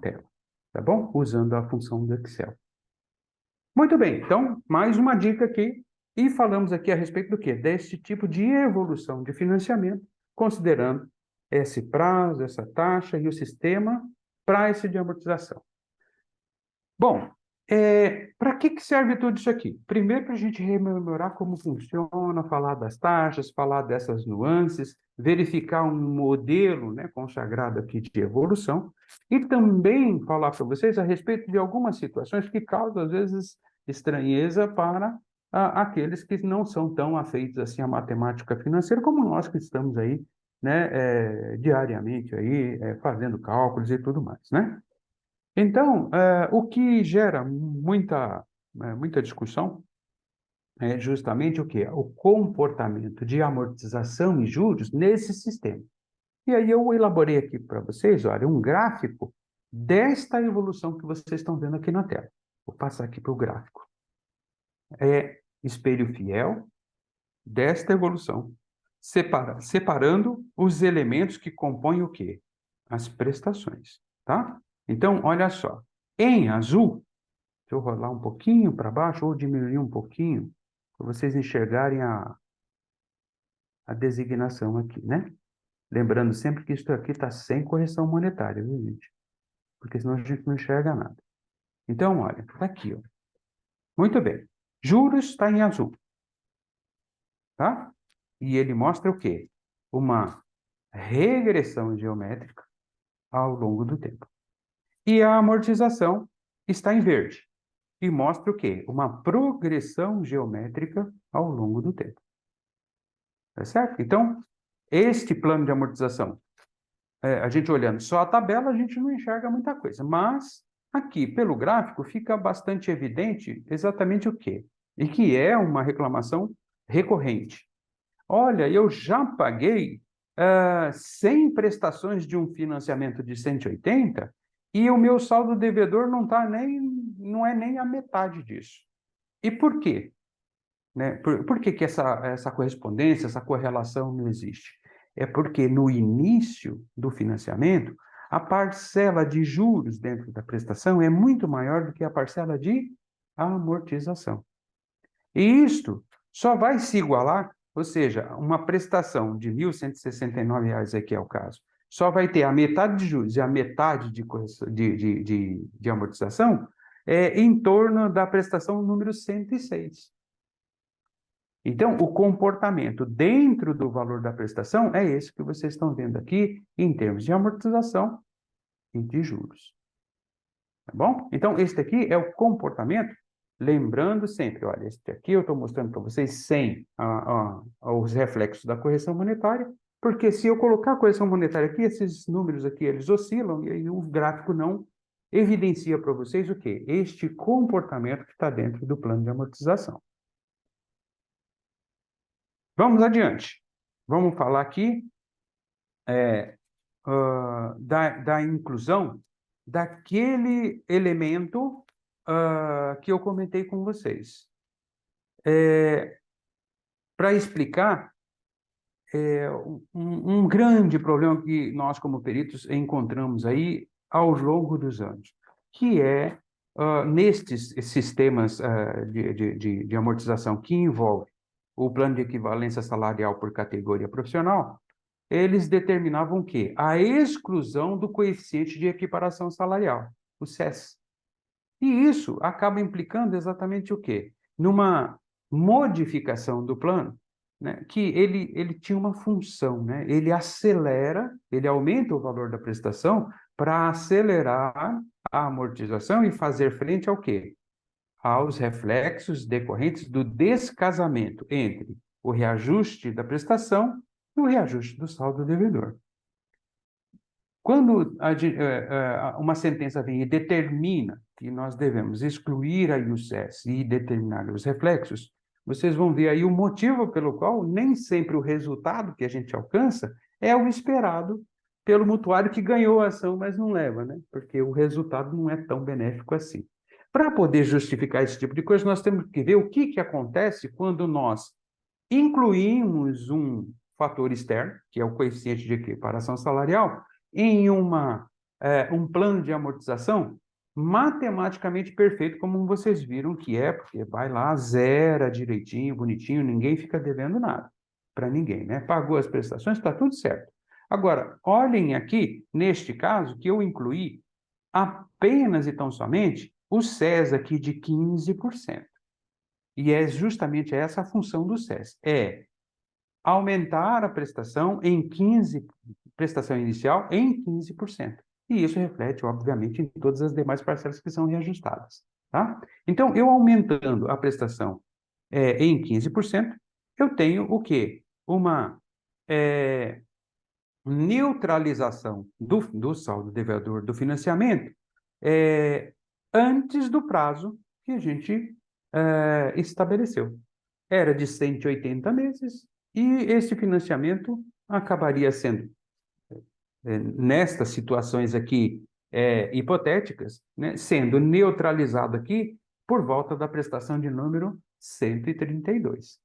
tela, tá bom? Usando a função do Excel. Muito bem, então, mais uma dica aqui. E falamos aqui a respeito do quê? Desse tipo de evolução de financiamento, considerando esse prazo, essa taxa e o sistema price de amortização. Bom, para que serve tudo isso aqui? Primeiro, para a gente rememorar como funciona, falar das taxas, falar dessas nuances, verificar um modelo, né, consagrado aqui de evolução, e também falar para vocês a respeito de algumas situações que causam, às vezes, estranheza para aqueles que não são tão afeitos assim à matemática financeira, como nós que estamos aí, né, diariamente aí, fazendo cálculos e tudo mais, né? Então, o que gera muita discussão é justamente o quê? O comportamento de amortização e juros nesse sistema. E aí eu elaborei aqui para vocês, olha, um gráfico desta evolução que vocês estão vendo aqui na tela. Vou passar aqui para o gráfico. É espelho fiel desta evolução, separando os elementos que compõem o quê? As prestações, tá? Então, olha só. Em azul, deixa eu rolar um pouquinho para baixo ou diminuir um pouquinho, para vocês enxergarem a designação aqui, né? Lembrando sempre que isso aqui está sem correção monetária, viu, gente? Porque senão a gente não enxerga nada. Então, olha, está aqui, ó. Muito bem. Juros está em azul, tá? E ele mostra o quê? Uma regressão geométrica ao longo do tempo. E a amortização está em verde e mostra o quê? Uma progressão geométrica ao longo do tempo. Tá certo? Então, este plano de amortização, a gente olhando só a tabela, a gente não enxerga muita coisa, mas aqui, pelo gráfico, fica bastante evidente exatamente o quê? E que é uma reclamação recorrente. Olha, eu já paguei 100 prestações de um financiamento de 180 e o meu saldo devedor não é nem a metade disso. E por quê? Né? Por que essa correspondência, essa correlação não existe? É porque no início do financiamento, a parcela de juros dentro da prestação é muito maior do que a parcela de amortização. E isto só vai se igualar, ou seja, uma prestação de R$ 1.169, aqui é o caso, só vai ter a metade de juros e a metade de amortização em torno da prestação número 106. Então, o comportamento dentro do valor da prestação é esse que vocês estão vendo aqui, em termos de amortização e de juros. Tá bom? Então, este aqui é o comportamento. Lembrando sempre, olha, este aqui eu estou mostrando para vocês sem os reflexos da correção monetária, porque se eu colocar a correção monetária aqui, esses números aqui, eles oscilam, e aí o gráfico não evidencia para vocês o quê? Este comportamento que está dentro do plano de amortização. Vamos adiante. Vamos falar aqui da inclusão daquele elemento que eu comentei com vocês. Para explicar um grande problema que nós, como peritos, encontramos aí ao longo dos anos, que é nestes sistemas de amortização que envolve o plano de equivalência salarial por categoria profissional, eles determinavam o quê? A exclusão do coeficiente de equiparação salarial, o CES. E isso acaba implicando exatamente o quê? Numa modificação do plano, né, que ele tinha uma função, né? Ele aumenta o valor da prestação para acelerar a amortização e fazer frente ao quê? aos reflexos decorrentes do descasamento entre o reajuste da prestação e o reajuste do saldo devedor. Quando uma sentença vem e determina que nós devemos excluir aí o SES e determinar os reflexos, vocês vão ver aí o motivo pelo qual nem sempre o resultado que a gente alcança é o esperado pelo mutuário que ganhou a ação, mas não leva, né? Porque o resultado não é tão benéfico assim. Para poder justificar esse tipo de coisa, nós temos que ver o que acontece quando nós incluímos um fator externo, que é o coeficiente de equiparação salarial, em um plano de amortização matematicamente perfeito, como vocês viram que é, porque vai lá, zera direitinho, bonitinho, ninguém fica devendo nada para ninguém, né? Pagou as prestações, está tudo certo. Agora, olhem aqui, neste caso, que eu incluí apenas e tão somente o SES aqui de 15%. E é justamente essa a função do SES, é aumentar a prestação prestação inicial em 15%. E isso reflete, obviamente, em todas as demais parcelas que são reajustadas, tá? Então, eu aumentando a prestação em 15%, eu tenho o quê? Uma neutralização do saldo devedor do financiamento antes do prazo que a gente estabeleceu. Era de 180 meses e esse financiamento acabaria sendo, nestas situações aqui hipotéticas, né, sendo neutralizado aqui por volta da prestação de número 132.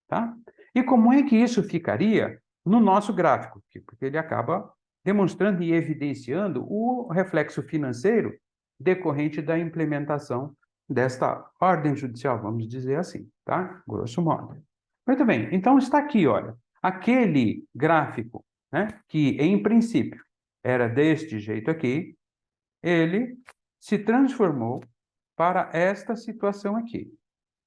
Tá? E como é que isso ficaria no nosso gráfico? Porque ele acaba demonstrando e evidenciando o reflexo financeiro decorrente da implementação desta ordem judicial, vamos dizer assim, tá? Grosso modo. Muito bem, então está aqui, olha, aquele gráfico, né, que em princípio era deste jeito aqui, ele se transformou para esta situação aqui.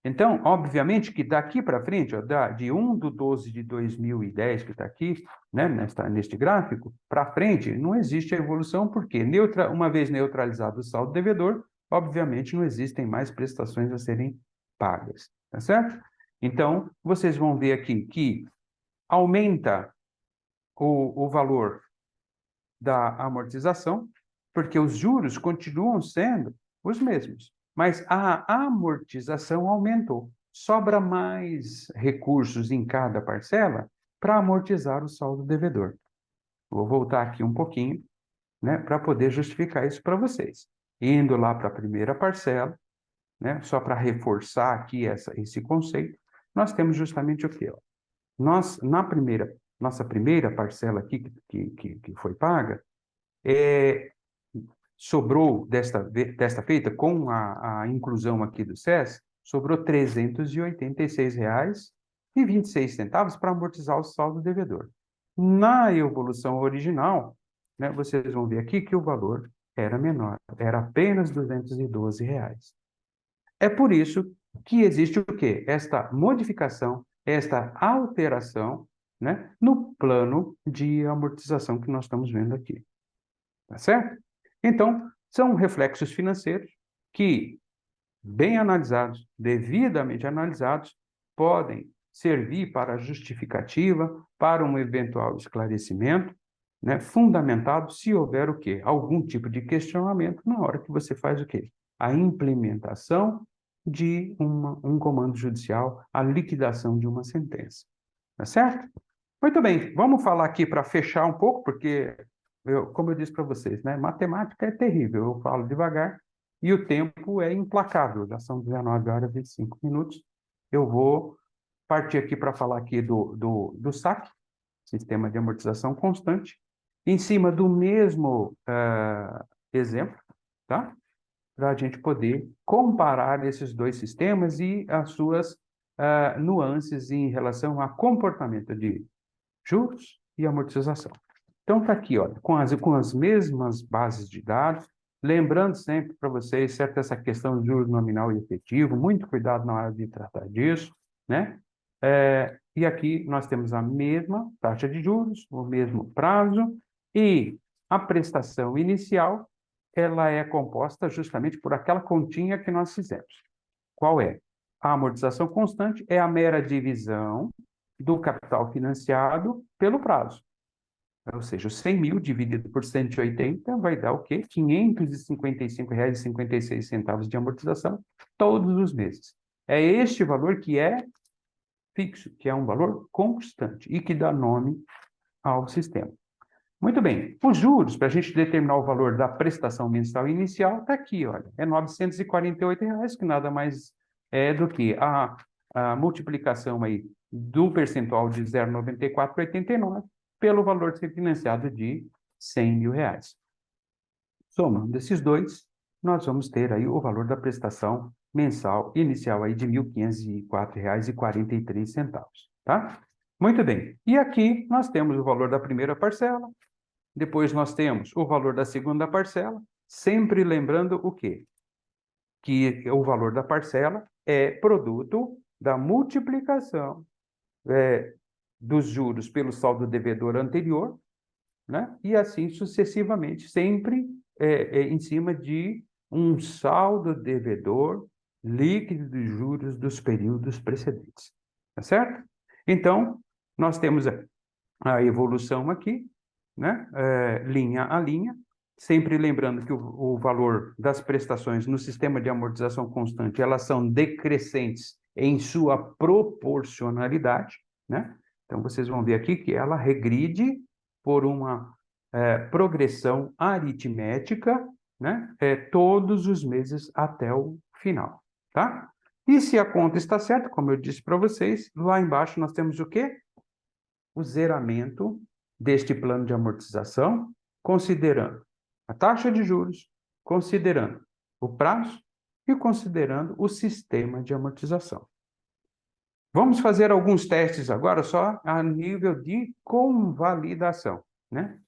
Então, obviamente que daqui para frente, ó, de 1/12 de 2010, que está aqui, né, neste gráfico, para frente, não existe a evolução, porque uma vez neutralizado o saldo devedor, obviamente não existem mais prestações a serem pagas, tá certo? Então, vocês vão ver aqui que aumenta o valor da amortização, porque os juros continuam sendo os mesmos, mas a amortização aumentou. Sobra mais recursos em cada parcela para amortizar o saldo devedor. Vou voltar aqui um pouquinho, né, para poder justificar isso para vocês. Indo lá para a primeira parcela, né, só para reforçar aqui esse conceito, nós temos justamente o quê? Nossa primeira parcela aqui que foi paga, sobrou desta feita, com a inclusão aqui do SES, sobrou R$ 386,26 para amortizar o saldo devedor. Na evolução original, né, vocês vão ver aqui que o valor era menor, era apenas R$ 212. É por isso que existe o quê? Esta modificação, esta alteração, né, no plano de amortização que nós estamos vendo aqui. Tá certo? Então, são reflexos financeiros que, bem analisados, devidamente analisados, podem servir para justificativa, para um eventual esclarecimento, né, fundamentado se houver o quê? Algum tipo de questionamento na hora que você faz o quê? A implementação de um comando judicial, a liquidação de uma sentença. Tá certo? Muito bem, vamos falar aqui para fechar um pouco, porque, como eu disse para vocês, né, matemática é terrível, eu falo devagar e o tempo é implacável, já são 19h25. Eu vou partir aqui para falar aqui do SAC, Sistema de Amortização Constante, em cima do mesmo exemplo, tá? Para a gente poder comparar esses dois sistemas e as suas nuances em relação a comportamento de juros e amortização. Então, está aqui, olha, com as mesmas bases de dados, lembrando sempre para vocês, certo, essa questão de juros nominal e efetivo, muito cuidado na hora de tratar disso, né? E aqui nós temos a mesma taxa de juros, o mesmo prazo, e a prestação inicial, ela é composta justamente por aquela continha que nós fizemos. qual é? A amortização constante é a mera divisão do capital financiado pelo prazo. Ou seja, os 100 mil dividido por 180 vai dar o quê? R$ 555,56 de amortização todos os meses. É este valor que é fixo, que é um valor constante e que dá nome ao sistema. Muito bem, os juros, para a gente determinar o valor da prestação mensal inicial, está aqui, olha, é R$ 948, que nada mais é do que a multiplicação aí do percentual de 0,9489 pelo valor de ser financiado de R$ 100 mil. Somando esses dois, nós vamos ter aí o valor da prestação mensal inicial aí de R$ 1.504,43, tá? Muito bem, e aqui nós temos o valor da primeira parcela, depois nós temos o valor da segunda parcela, sempre lembrando o quê? Que o valor da parcela é produto da multiplicação dos juros pelo saldo devedor anterior, né? E assim sucessivamente, sempre em cima de um saldo devedor líquido de juros dos períodos precedentes. Tá certo? Então, nós temos a evolução aqui, né? Linha a linha, sempre lembrando que o valor das prestações no sistema de amortização constante, elas são decrescentes em sua proporcionalidade, né? Então, vocês vão ver aqui que ela regride por uma progressão aritmética, né? Todos os meses até o final, tá? E se a conta está certa, como eu disse para vocês, lá embaixo nós temos o quê? O zeramento deste plano de amortização, considerando a taxa de juros, considerando o prazo e considerando o sistema de amortização. Vamos fazer alguns testes agora só a nível de convalidação, né?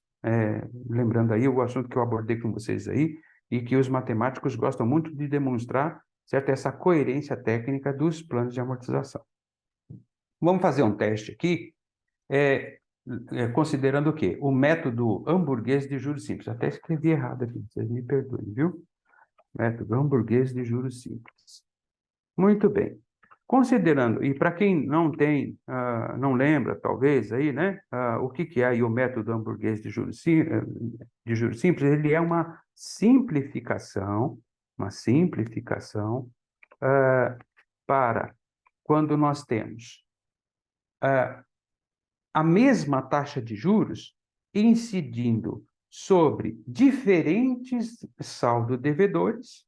Lembrando aí o assunto que eu abordei com vocês aí e que os matemáticos gostam muito de demonstrar, certo? Essa coerência técnica dos planos de amortização. Vamos fazer um teste aqui, considerando o quê? O método hamburguês de juros simples. Até escrevi errado aqui, vocês me perdoem, viu? Método hamburguês de juros simples. Muito bem. Considerando, e para quem não tem, não lembra, talvez, aí, né, o que é aí o método hamburguês de juros simples, ele é uma simplificação para quando nós temos a mesma taxa de juros incidindo sobre diferentes saldo-devedores,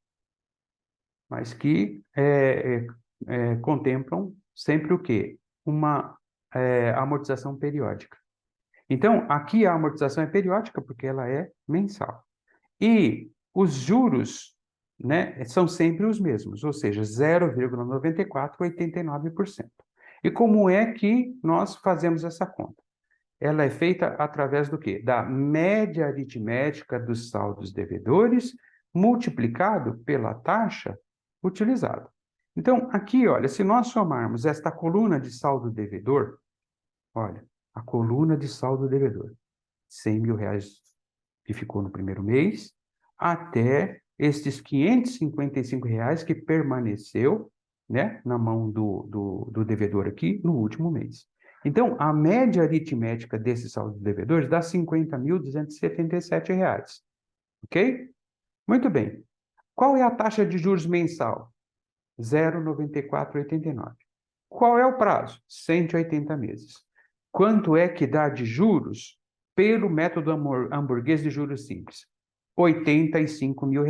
mas que contemplam sempre o quê? Uma amortização periódica. Então, aqui a amortização é periódica porque ela é mensal. E os juros, né, são sempre os mesmos, ou seja, 0,9489%. E como é que nós fazemos essa conta? Ela é feita através do quê? Da média aritmética dos saldos devedores multiplicado pela taxa utilizada. Então, aqui, olha, se nós somarmos esta coluna de saldo devedor, olha, a coluna de saldo devedor, R$ 100 mil que ficou no primeiro mês, até estes R$ 555 que permaneceu, né, na mão do devedor aqui no último mês. Então, a média aritmética desses saldos devedores dá R$ 50.277, ok? Muito bem. Qual é a taxa de juros mensal? 0,9489. Qual é o prazo? 180 meses. Quanto é que dá de juros pelo método hamburguês de juros simples? R$ 85 mil.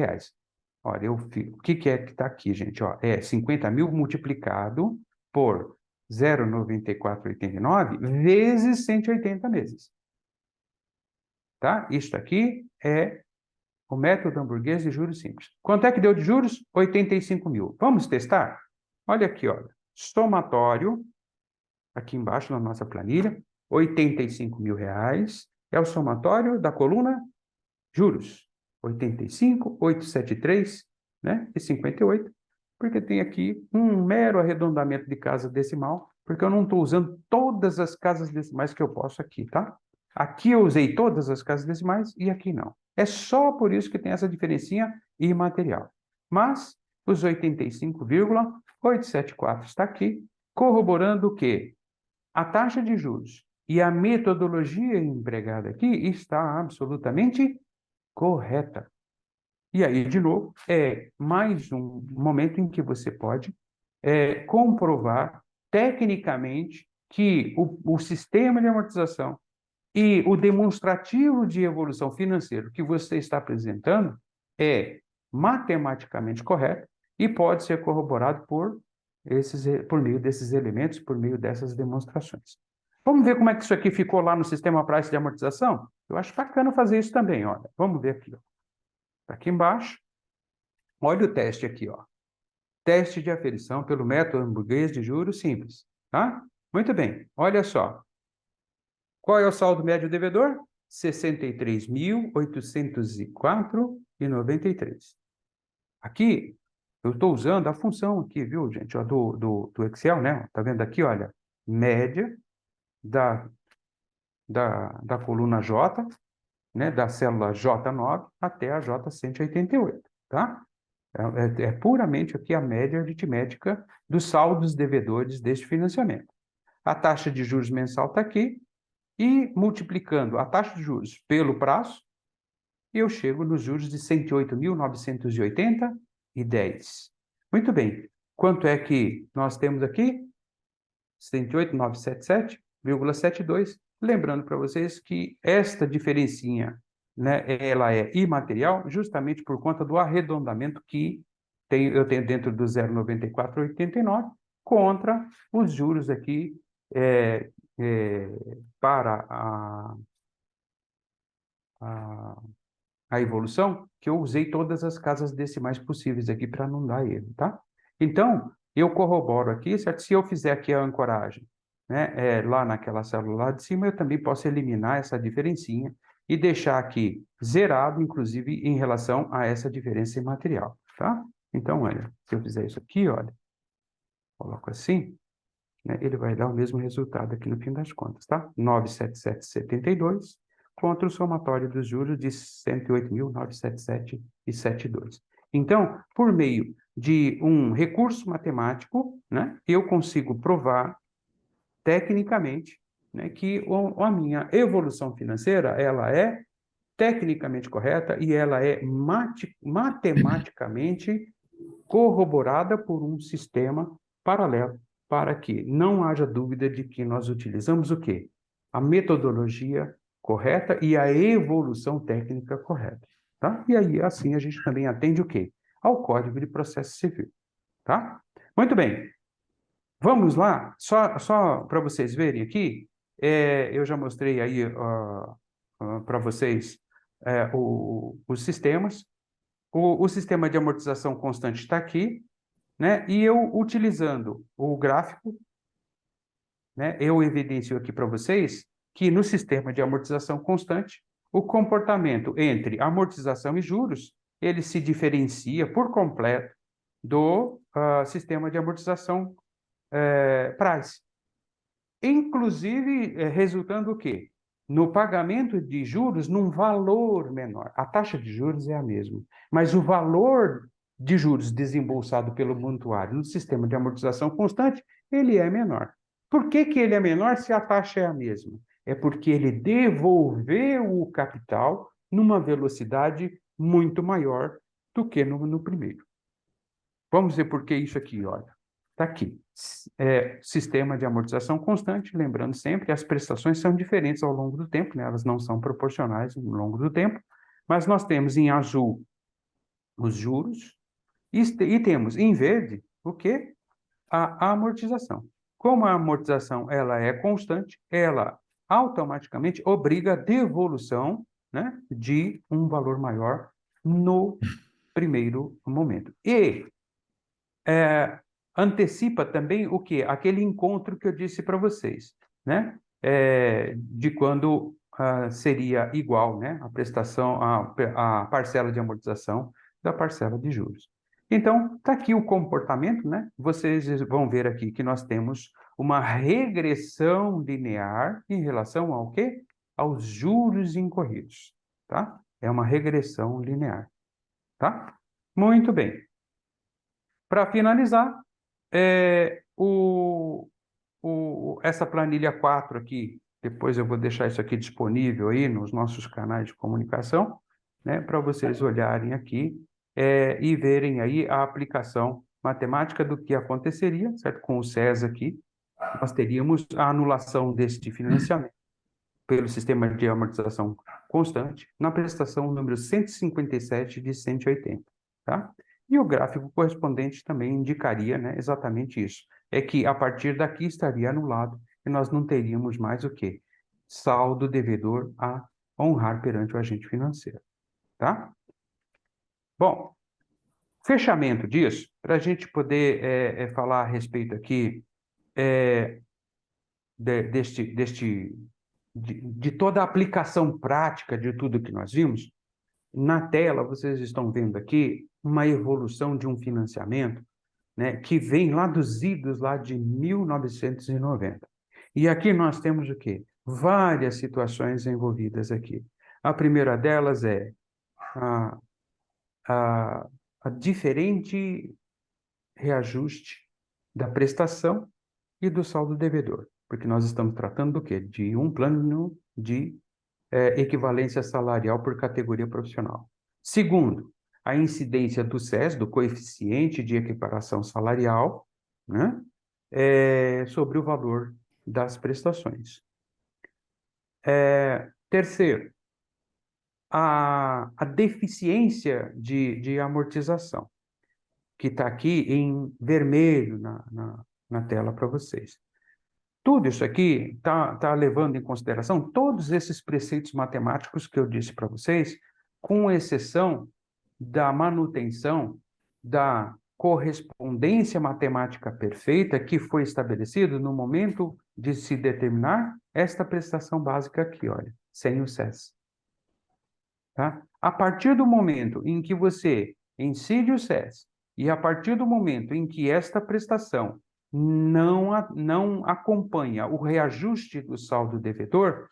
Olha, o que é que está aqui, gente? Ó, 50 mil multiplicado por 0,9489 vezes 180 meses. Tá? Isso aqui é o método hamburguês de juros simples. Quanto é que deu de juros? R$ 85 mil. Vamos testar? Olha aqui, olha. Somatório, aqui embaixo na nossa planilha, R$ 85 mil é o somatório da coluna juros. 85, 873, né? E 58, porque tem aqui um mero arredondamento de casa decimal, porque eu não estou usando todas as casas decimais que eu posso aqui, tá? Aqui eu usei todas as casas decimais e aqui não. É só por isso que tem essa diferencinha imaterial. Mas os 85,874 está aqui, corroborando o quê? A taxa de juros e a metodologia empregada aqui está absolutamente correta. E aí, de novo, é mais um momento em que você pode comprovar tecnicamente que o sistema de amortização e o demonstrativo de evolução financeira que você está apresentando é matematicamente correto e pode ser corroborado por meio desses elementos, por meio dessas demonstrações. Vamos ver como é que isso aqui ficou lá no sistema Price de amortização? Eu acho bacana fazer isso também, olha. Vamos ver aqui, ó. Tá aqui embaixo. Olha o teste aqui, ó. Teste de aferição pelo método hamburguês de juros simples, tá? Muito bem. Olha só. Qual é o saldo médio devedor? 63.804,93. Aqui, eu estou usando a função aqui, viu, gente, ó, do Excel, né? Tá vendo aqui, olha, média da coluna J, né, da célula J9 até a J188, tá? É puramente aqui a média aritmética dos saldos devedores deste financiamento. A taxa de juros mensal está aqui, e multiplicando a taxa de juros pelo prazo, eu chego nos juros de 108.980,10. Muito bem. Quanto é que nós temos aqui? 108.977,72. Lembrando para vocês que esta diferencinha, né, ela é imaterial justamente por conta do arredondamento que eu tenho dentro do 0,9489 contra os juros aqui para a evolução, que eu usei todas as casas decimais possíveis aqui para não dar erro, tá? Então, eu corroboro aqui, certo? Se eu fizer aqui a ancoragem, né, lá naquela célula lá de cima, eu também posso eliminar essa diferencinha e deixar aqui zerado, inclusive, em relação a essa diferença imaterial, tá? Então, olha, se eu fizer isso aqui, olha, coloco assim, né, ele vai dar o mesmo resultado aqui no fim das contas, tá? 977,72 contra o somatório dos juros de 108.977,72. Então, por meio de um recurso matemático, né, eu consigo provar tecnicamente, né, que a minha evolução financeira ela é tecnicamente correta e ela é matematicamente corroborada por um sistema paralelo para que não haja dúvida de que nós utilizamos o quê? A metodologia correta e a evolução técnica correta, tá? E aí, assim, a gente também atende o quê? Ao Código de Processo Civil, tá? Muito bem. Vamos lá? Só para vocês verem aqui, eu já mostrei aí para vocês os sistemas. O sistema de amortização constante está aqui, né? E eu, utilizando o gráfico, né, eu evidencio aqui para vocês que no sistema de amortização constante, o comportamento entre amortização e juros, ele se diferencia por completo do sistema de amortização Price. Inclusive, resultando o quê? No pagamento de juros num valor menor. A taxa de juros é a mesma, mas o valor de juros desembolsado pelo mutuário no sistema de amortização constante, ele é menor. Por que que ele é menor se a taxa é a mesma? É porque ele devolveu o capital numa velocidade muito maior do que no primeiro. Vamos ver por que isso aqui, olha. Está aqui. Sistema de amortização constante, lembrando sempre, as prestações são diferentes ao longo do tempo, né? Elas não são proporcionais ao longo do tempo, mas nós temos em azul os juros e temos em verde o quê? A amortização. Como a amortização ela é constante, ela automaticamente obriga a devolução, né, de um valor maior no primeiro momento. E antecipa também o quê? Aquele encontro que eu disse para vocês, né? De quando seria igual, né? A prestação, a parcela de amortização da parcela de juros. Então, está aqui o comportamento, né? Vocês vão ver aqui que nós temos uma regressão linear em relação ao quê? Aos juros incorridos, tá? É uma regressão linear, tá? Muito bem. Para finalizar, essa planilha 4 aqui, depois eu vou deixar isso aqui disponível aí nos nossos canais de comunicação, né, para vocês olharem aqui e verem aí a aplicação matemática do que aconteceria, certo? Com o SES aqui, nós teríamos a anulação deste financiamento pelo sistema de amortização constante na prestação número 157 de 180, tá? E o gráfico correspondente também indicaria, né, exatamente isso. É que a partir daqui estaria anulado e nós não teríamos mais o quê? Saldo devedor a honrar perante o agente financeiro, tá? Bom, fechamento disso, para a gente poder falar a respeito aqui de toda a aplicação prática de tudo que nós vimos, na tela vocês estão vendo aqui uma evolução de um financiamento, né, que vem lá dos idos lá de 1990. E aqui nós temos o quê? Várias situações envolvidas aqui. A primeira delas é a diferente reajuste da prestação e do saldo devedor, porque nós estamos tratando do quê? De um plano de equivalência salarial por categoria profissional. Segundo, a incidência do SES, do coeficiente de equiparação salarial, né, sobre o valor das prestações. Terceiro, a deficiência de amortização, que está aqui em vermelho na tela para vocês. Tudo isso aqui está levando em consideração todos esses preceitos matemáticos que eu disse para vocês, com exceção da manutenção da correspondência matemática perfeita que foi estabelecido no momento de se determinar esta prestação básica aqui, olha, sem o SES. Tá? A partir do momento em que você incide o SES e a partir do momento em que esta prestação não acompanha o reajuste do saldo devedor,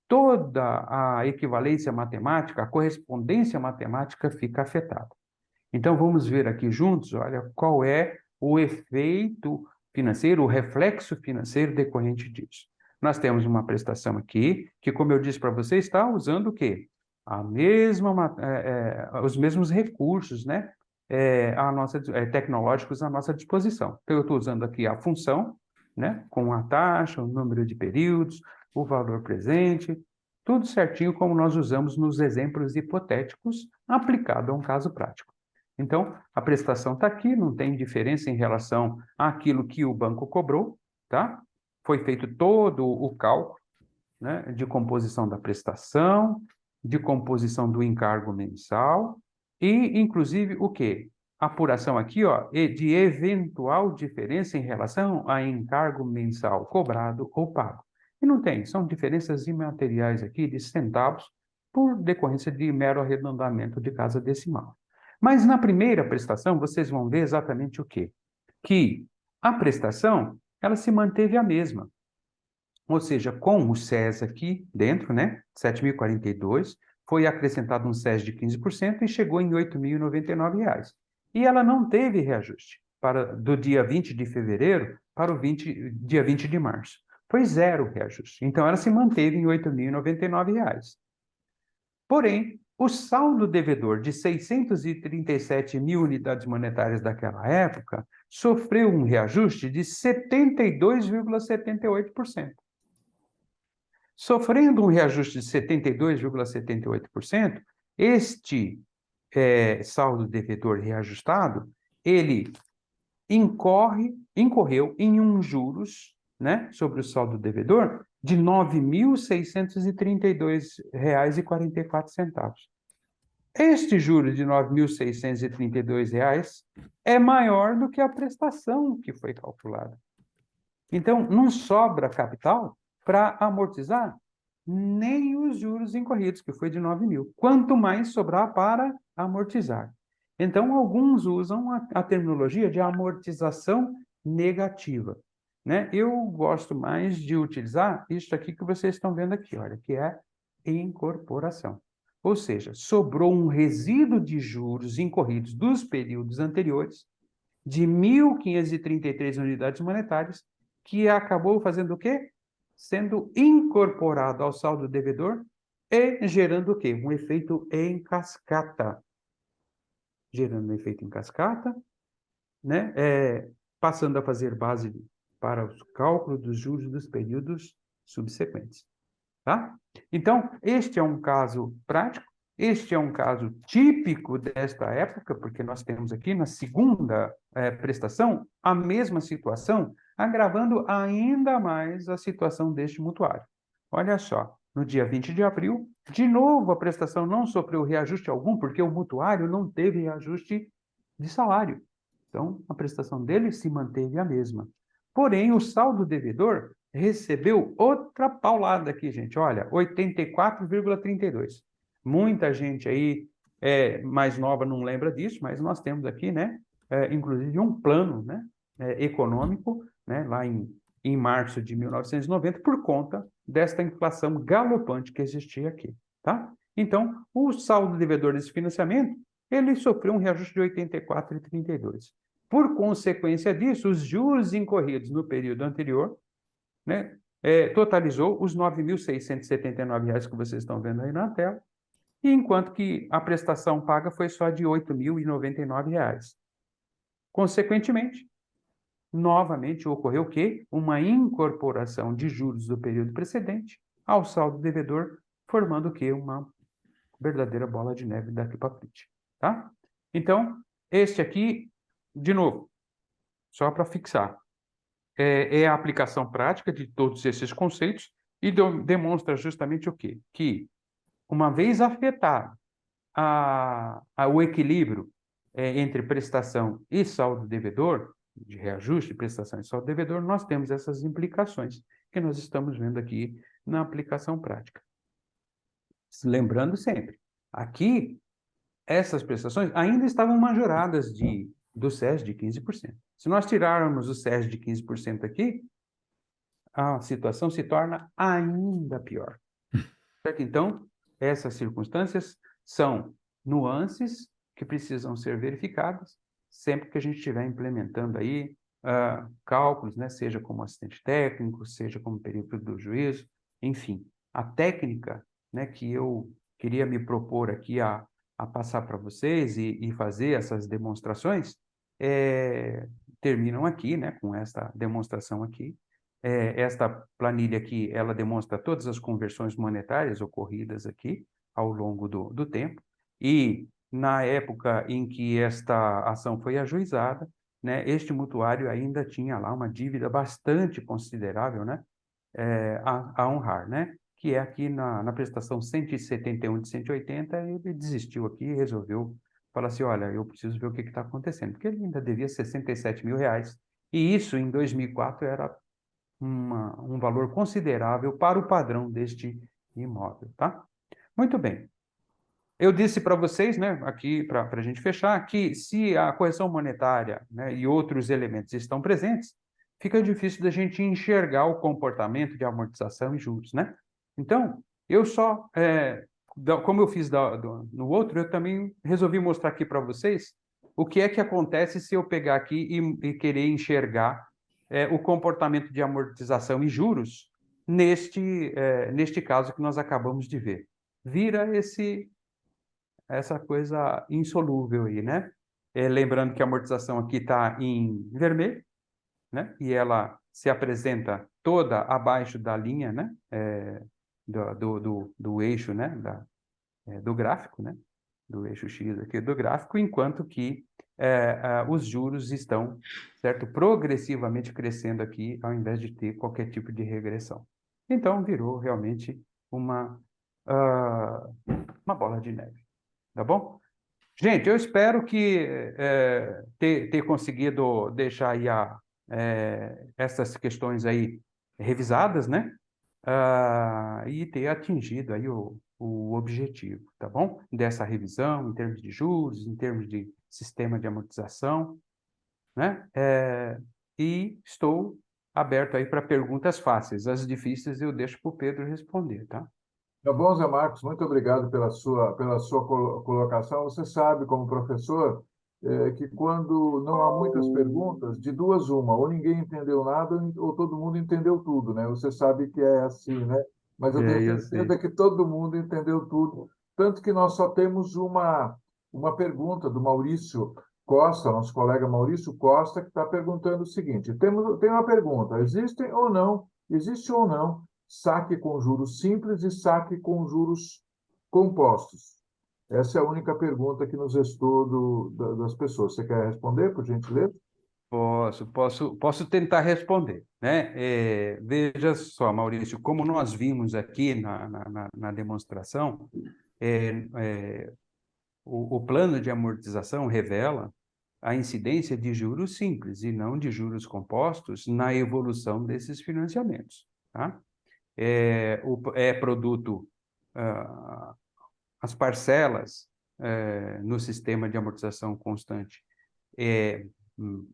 toda a equivalência matemática, a correspondência matemática fica afetada. Então, vamos ver aqui juntos, olha, qual é o efeito financeiro, o reflexo financeiro decorrente disso. Nós temos uma prestação aqui, que, como eu disse para você, está usando o quê? Os mesmos recursos, né? Tecnológicos à nossa disposição. Então, eu estou usando aqui a função, né, com a taxa, o número de períodos, o valor presente, tudo certinho como nós usamos nos exemplos hipotéticos aplicado a um caso prático. Então, a prestação está aqui, não tem diferença em relação àquilo que o banco cobrou, tá? Foi feito todo o cálculo, né, de composição da prestação, de composição do encargo mensal, e, inclusive, o quê? Apuração aqui, ó, de eventual diferença em relação a encargo mensal cobrado ou pago. E não tem, são diferenças imateriais aqui de centavos por decorrência de mero arredondamento de casa decimal. Mas na primeira prestação, vocês vão ver exatamente o quê? Que a prestação, ela se manteve a mesma. Ou seja, com o SES aqui dentro, né, 7.042, foi acrescentado um SES de 15% e chegou em R$ 8.099. E ela não teve reajuste do dia 20 de fevereiro para o dia 20 de março. Foi zero reajuste. Então, ela se manteve em R$ 8.099. Porém, o saldo devedor de 637 mil unidades monetárias daquela época sofreu um reajuste de 72,78%. Sofrendo um reajuste de 72,78%, este saldo devedor reajustado, ele incorreu em um juros, né, sobre o saldo devedor de R$ 9.632,44. Este juros de R$ 9.632 é maior do que a prestação que foi calculada. Então, não sobra capital para amortizar nem os juros incorridos, que foi de 9 mil. Quanto mais sobrar para amortizar. Então, alguns usam a terminologia de amortização negativa, né? Eu gosto mais de utilizar isso aqui que vocês estão vendo aqui, olha, que é incorporação. Ou seja, sobrou um resíduo de juros incorridos dos períodos anteriores de 1.533 unidades monetárias, que acabou fazendo o quê? Sendo incorporado ao saldo devedor e gerando o quê? Um efeito em cascata. Gerando um efeito em cascata, né? Passando a fazer base para os cálculos dos juros dos períodos subsequentes. Tá? Então, este é um caso prático, este é um caso típico desta época, porque nós temos aqui na segunda prestação a mesma situação, agravando ainda mais a situação deste mutuário. Olha só, no dia 20 de abril, de novo a prestação não sofreu reajuste algum, porque o mutuário não teve reajuste de salário. Então, a prestação dele se manteve a mesma. Porém, o saldo devedor recebeu outra paulada aqui, gente. Olha, 84,32. Muita gente aí mais nova não lembra disso, mas nós temos aqui, né, inclusive um plano, né, econômico, né, lá em março de 1990, por conta desta inflação galopante que existia aqui, tá? Então, o saldo devedor desse financiamento, ele sofreu um reajuste de 84,32. Por consequência disso, os juros incorridos no período anterior, né, totalizou os R$ 9.679 que vocês estão vendo aí na tela, e enquanto que a prestação paga foi só de R$ 8.099. Consequentemente, novamente ocorreu o quê? Uma incorporação de juros do período precedente ao saldo devedor, formando o quê? Uma verdadeira bola de neve daqui para frente, tá? Então, este aqui, de novo, só para fixar, é a aplicação prática de todos esses conceitos e demonstra justamente o quê? Que, uma vez afetado o equilíbrio entre prestação e saldo devedor, de reajuste, prestação e saldo devedor, nós temos essas implicações que nós estamos vendo aqui na aplicação prática. Lembrando sempre, aqui, essas prestações ainda estavam majoradas do SES de 15%. Se nós tirarmos o SES de 15% aqui, a situação se torna ainda pior. Certo? Então, essas circunstâncias são nuances que precisam ser verificadas sempre que a gente estiver implementando aí cálculos, né? Seja como assistente técnico, seja como perito do juízo, enfim. A técnica, né, que eu queria me propor aqui a passar para vocês e fazer essas demonstrações, terminam aqui, né, com esta demonstração aqui. Esta planilha aqui, ela demonstra todas as conversões monetárias ocorridas aqui ao longo do tempo, e na época em que esta ação foi ajuizada, né, este mutuário ainda tinha lá uma dívida bastante considerável, né, a honrar, né, que é aqui na prestação 171 de 180, ele desistiu aqui e resolveu falar assim, olha, eu preciso ver o que está acontecendo, porque ele ainda devia 67 mil reais, e isso em 2004 era um valor considerável para o padrão deste imóvel, tá? Muito bem. Eu disse para vocês, né, aqui para a gente fechar, que se a correção monetária, né, e outros elementos estão presentes, fica difícil da gente enxergar o comportamento de amortização e juros, né? Então, eu só, como eu fiz no outro, eu também resolvi mostrar aqui para vocês o que é que acontece se eu pegar aqui e querer enxergar o comportamento de amortização e juros neste caso que nós acabamos de ver. Vira essa coisa insolúvel aí, né? Lembrando que a amortização aqui está em vermelho, né? E ela se apresenta toda abaixo da linha, né? Do eixo, né? Do gráfico, né? Do eixo X aqui do gráfico, enquanto que os juros estão, certo, progressivamente crescendo aqui, ao invés de ter qualquer tipo de regressão. Então, virou realmente uma bola de neve, tá bom? Gente, eu espero que ter conseguido deixar aí essas questões aí revisadas, né? E ter atingido aí o objetivo, tá bom? Dessa revisão, em termos de juros, em termos de sistema de amortização, né? E estou aberto aí para perguntas fáceis. As difíceis eu deixo para o Pedro responder, tá? Tá bom, Zé Marcos, muito obrigado pela sua colocação. Você sabe, como professor, que quando não há muitas perguntas, de duas uma, ou ninguém entendeu nada, ou todo mundo entendeu tudo, né? Você sabe que é assim, né? Mas eu tenho É, eu certeza sei. que todo mundo entendeu tudo, tanto que nós só temos uma pergunta do Maurício Costa, nosso colega Maurício Costa, que está perguntando o seguinte: tem uma pergunta, existe ou não saque com juros simples e saque com juros compostos? Essa é a única pergunta que nos restou das pessoas. Você quer responder, por gentileza? Posso tentar responder, né? Veja só, Maurício, como nós vimos aqui na demonstração, é, é, o plano de amortização revela a incidência de juros simples e não de juros compostos na evolução desses financiamentos, tá? É produto, ah, as parcelas no sistema de amortização constante é, hum,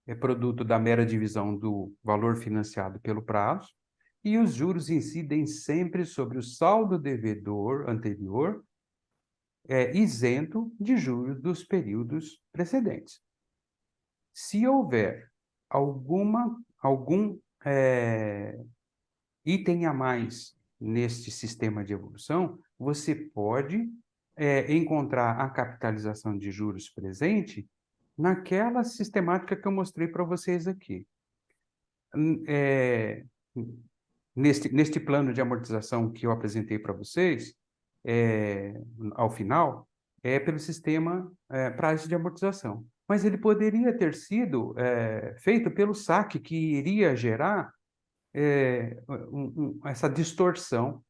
é produto da mera divisão do valor financiado pelo prazo, e os juros incidem sempre sobre o saldo devedor anterior, isento de juros dos períodos precedentes. Se houver algum item a mais neste sistema de evolução, você pode encontrar a capitalização de juros presente naquela sistemática que eu mostrei para vocês aqui. Neste plano de amortização que eu apresentei para vocês, ao final, é pelo sistema prazo de amortização. Mas ele poderia ter sido feito pelo saque, que iria gerar essa distorção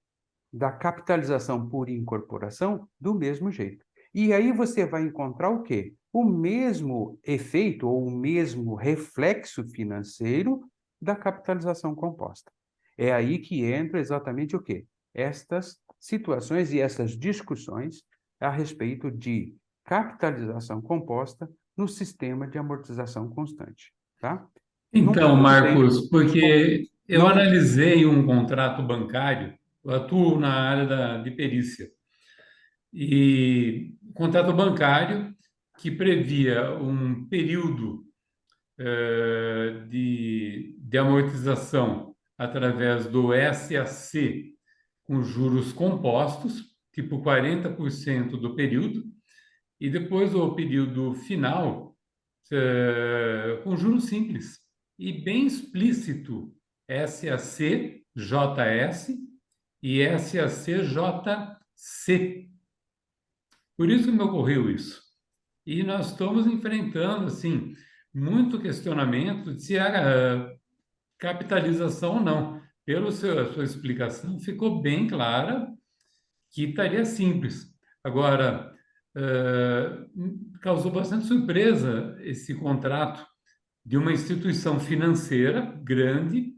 da capitalização por incorporação do mesmo jeito. E aí você vai encontrar o quê? O mesmo efeito ou o mesmo reflexo financeiro da capitalização composta. É aí que entra exatamente o quê? Estas situações e essas discussões a respeito de capitalização composta no sistema de amortização constante, tá? Então, Não tem, Marcos, porque eu não, analisei um contrato bancário, eu atuo na área de perícia, e contrato bancário que previa um período de amortização através do SAC com juros compostos, tipo 40% do período, e depois o período final com juros simples e bem explícito SAC, JS e SAC, JC. Por isso que me ocorreu isso. E nós estamos enfrentando, assim, muito questionamento de se era capitalização ou não. Pela sua explicação, ficou bem clara que estaria simples. Agora, causou bastante surpresa esse contrato de uma instituição financeira grande,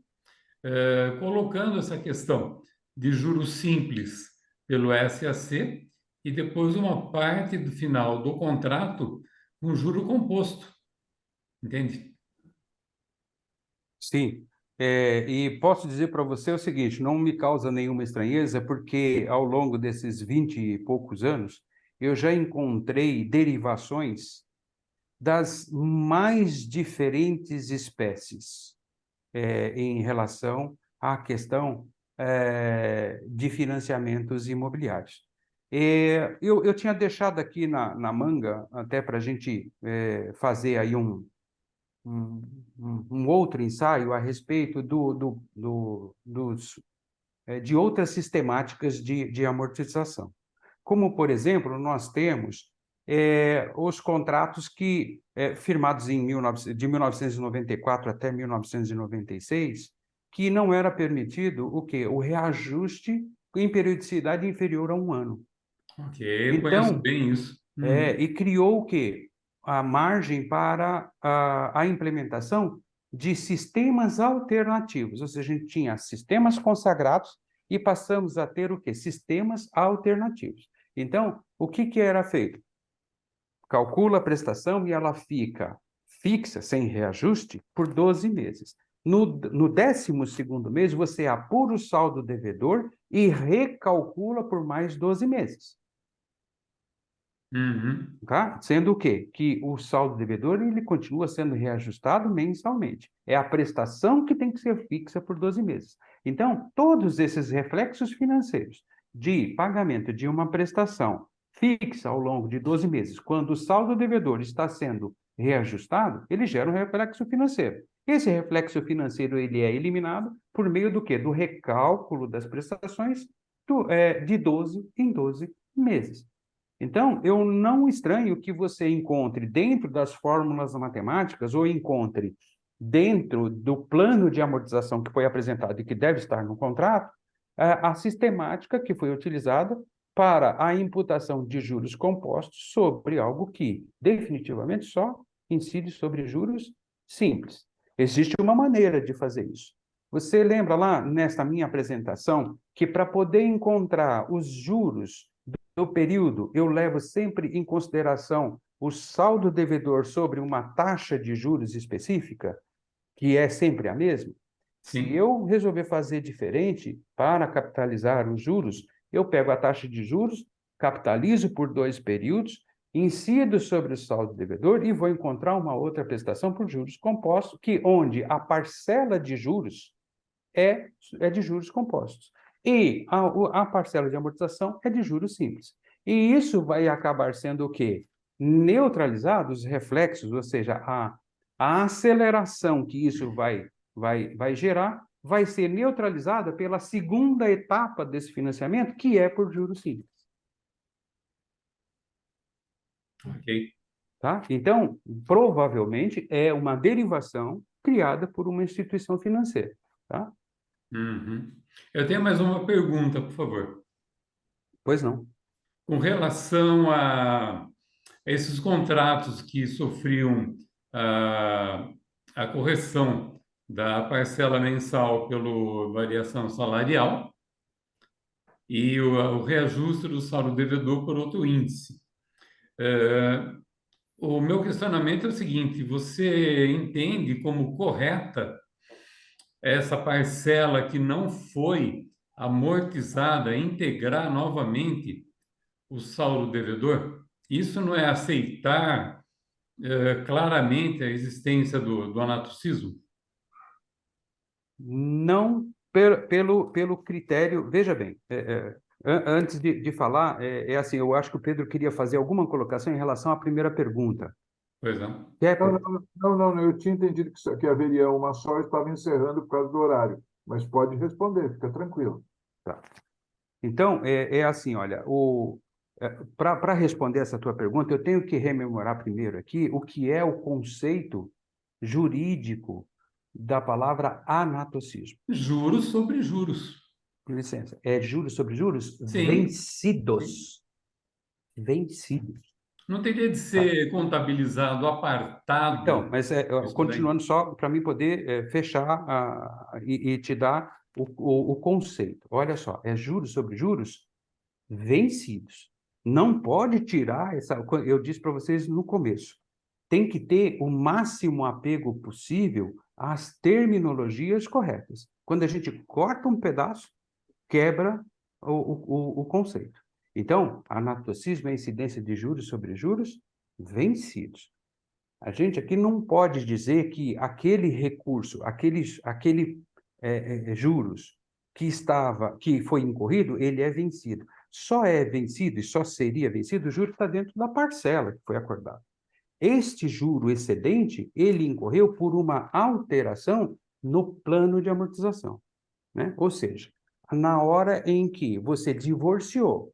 colocando essa questão de juros simples pelo SAC e depois uma parte do final do contrato com juro composto, entende? sim. E posso dizer para você o seguinte, não me causa nenhuma estranheza, porque ao longo desses 20 e poucos anos, eu já encontrei derivações das mais diferentes espécies em relação à questão de financiamentos imobiliários. Eu tinha deixado aqui na manga, até para a gente fazer aí um outro ensaio a respeito de outras sistemáticas de amortização. Como, por exemplo, nós temos os contratos firmados de 1994 até 1996, que não era permitido o quê? O reajuste em periodicidade inferior a um ano. Ok, eu conheço Então, bem isso. Uhum. e criou o quê? A margem para a implementação de sistemas alternativos. Ou seja, a gente tinha sistemas consagrados e passamos a ter o quê? Sistemas alternativos. Então, o que era feito? Calcula a prestação e ela fica fixa, sem reajuste, por 12 meses. No 12º mês, você apura o saldo devedor e recalcula por mais 12 meses. Uhum. Tá? Sendo o quê? Que o saldo devedor ele continua sendo reajustado mensalmente. É a prestação que tem que ser fixa por 12 meses. Então, todos esses reflexos financeiros de pagamento de uma prestação fixa ao longo de 12 meses, quando o saldo devedor está sendo reajustado, ele gera um reflexo financeiro. Esse reflexo financeiro ele é eliminado por meio do quê? Do recálculo das prestações de 12 em 12 meses. Então, eu não estranho que você encontre dentro das fórmulas matemáticas ou encontre dentro do plano de amortização que foi apresentado e que deve estar no contrato, a sistemática que foi utilizada para a imputação de juros compostos sobre algo que definitivamente só incide sobre juros simples. Existe uma maneira de fazer isso. Você lembra lá nesta minha apresentação que para poder encontrar os juros do período, eu levo sempre em consideração o saldo devedor sobre uma taxa de juros específica, que é sempre a mesma? Se Sim. eu resolver fazer diferente para capitalizar os juros, eu pego a taxa de juros, capitalizo por 2 períodos, incido sobre o saldo devedor e vou encontrar uma outra prestação por juros compostos, onde a parcela de juros é de juros compostos. E a parcela de amortização é de juros simples. E isso vai acabar sendo o quê? Neutralizado os reflexos, ou seja, a aceleração que isso vai gerar, vai ser neutralizada pela segunda etapa desse financiamento, que é por juros simples. Ok. Tá? Então, provavelmente, é uma derivação criada por uma instituição financeira. Tá? Uhum. Eu tenho mais uma pergunta, por favor. Pois não. Com relação a esses contratos que sofriam a, a correção da parcela mensal pela variação salarial e o reajuste do saldo devedor por outro índice. É, o meu questionamento é o seguinte: você entende como correta essa parcela que não foi amortizada, integrar novamente o saldo devedor? Isso não é aceitar claramente a existência do anatocismo? Não pelo critério. Veja bem, antes de falar, assim, eu acho que o Pedro queria fazer alguma colocação em relação à primeira pergunta. Pois não. Quer, Não, Pedro? não, não, não, eu tinha entendido que haveria uma só e estava encerrando por causa do horário. Mas pode responder, fica tranquilo. Tá. Então, é assim, olha, para responder essa tua pergunta, eu tenho que rememorar primeiro aqui o que é o conceito jurídico da palavra anatocismo. Juros sobre juros. Com licença, é juros sobre juros Sim, sim. vencidos. Vencidos. Não teria de Tá? ser contabilizado, Então, apartado mas isso daí? continuando só para mim poder fechar e te dar o conceito. Olha só, é juros sobre juros vencidos. Não pode tirar essa. Eu disse para vocês no começo. Tem que ter o máximo apego possível às terminologias corretas. Quando a gente corta um pedaço, quebra o conceito. Então, anatocismo é a incidência de juros sobre juros vencidos. A gente aqui não pode dizer que aquele recurso, aquele juros que foi incorrido, ele é vencido. Só é vencido e só seria vencido o juro que está dentro da parcela que foi acordado. Este juro excedente, ele incorreu por uma alteração no plano de amortização, né? Ou seja, na hora em que você divorciou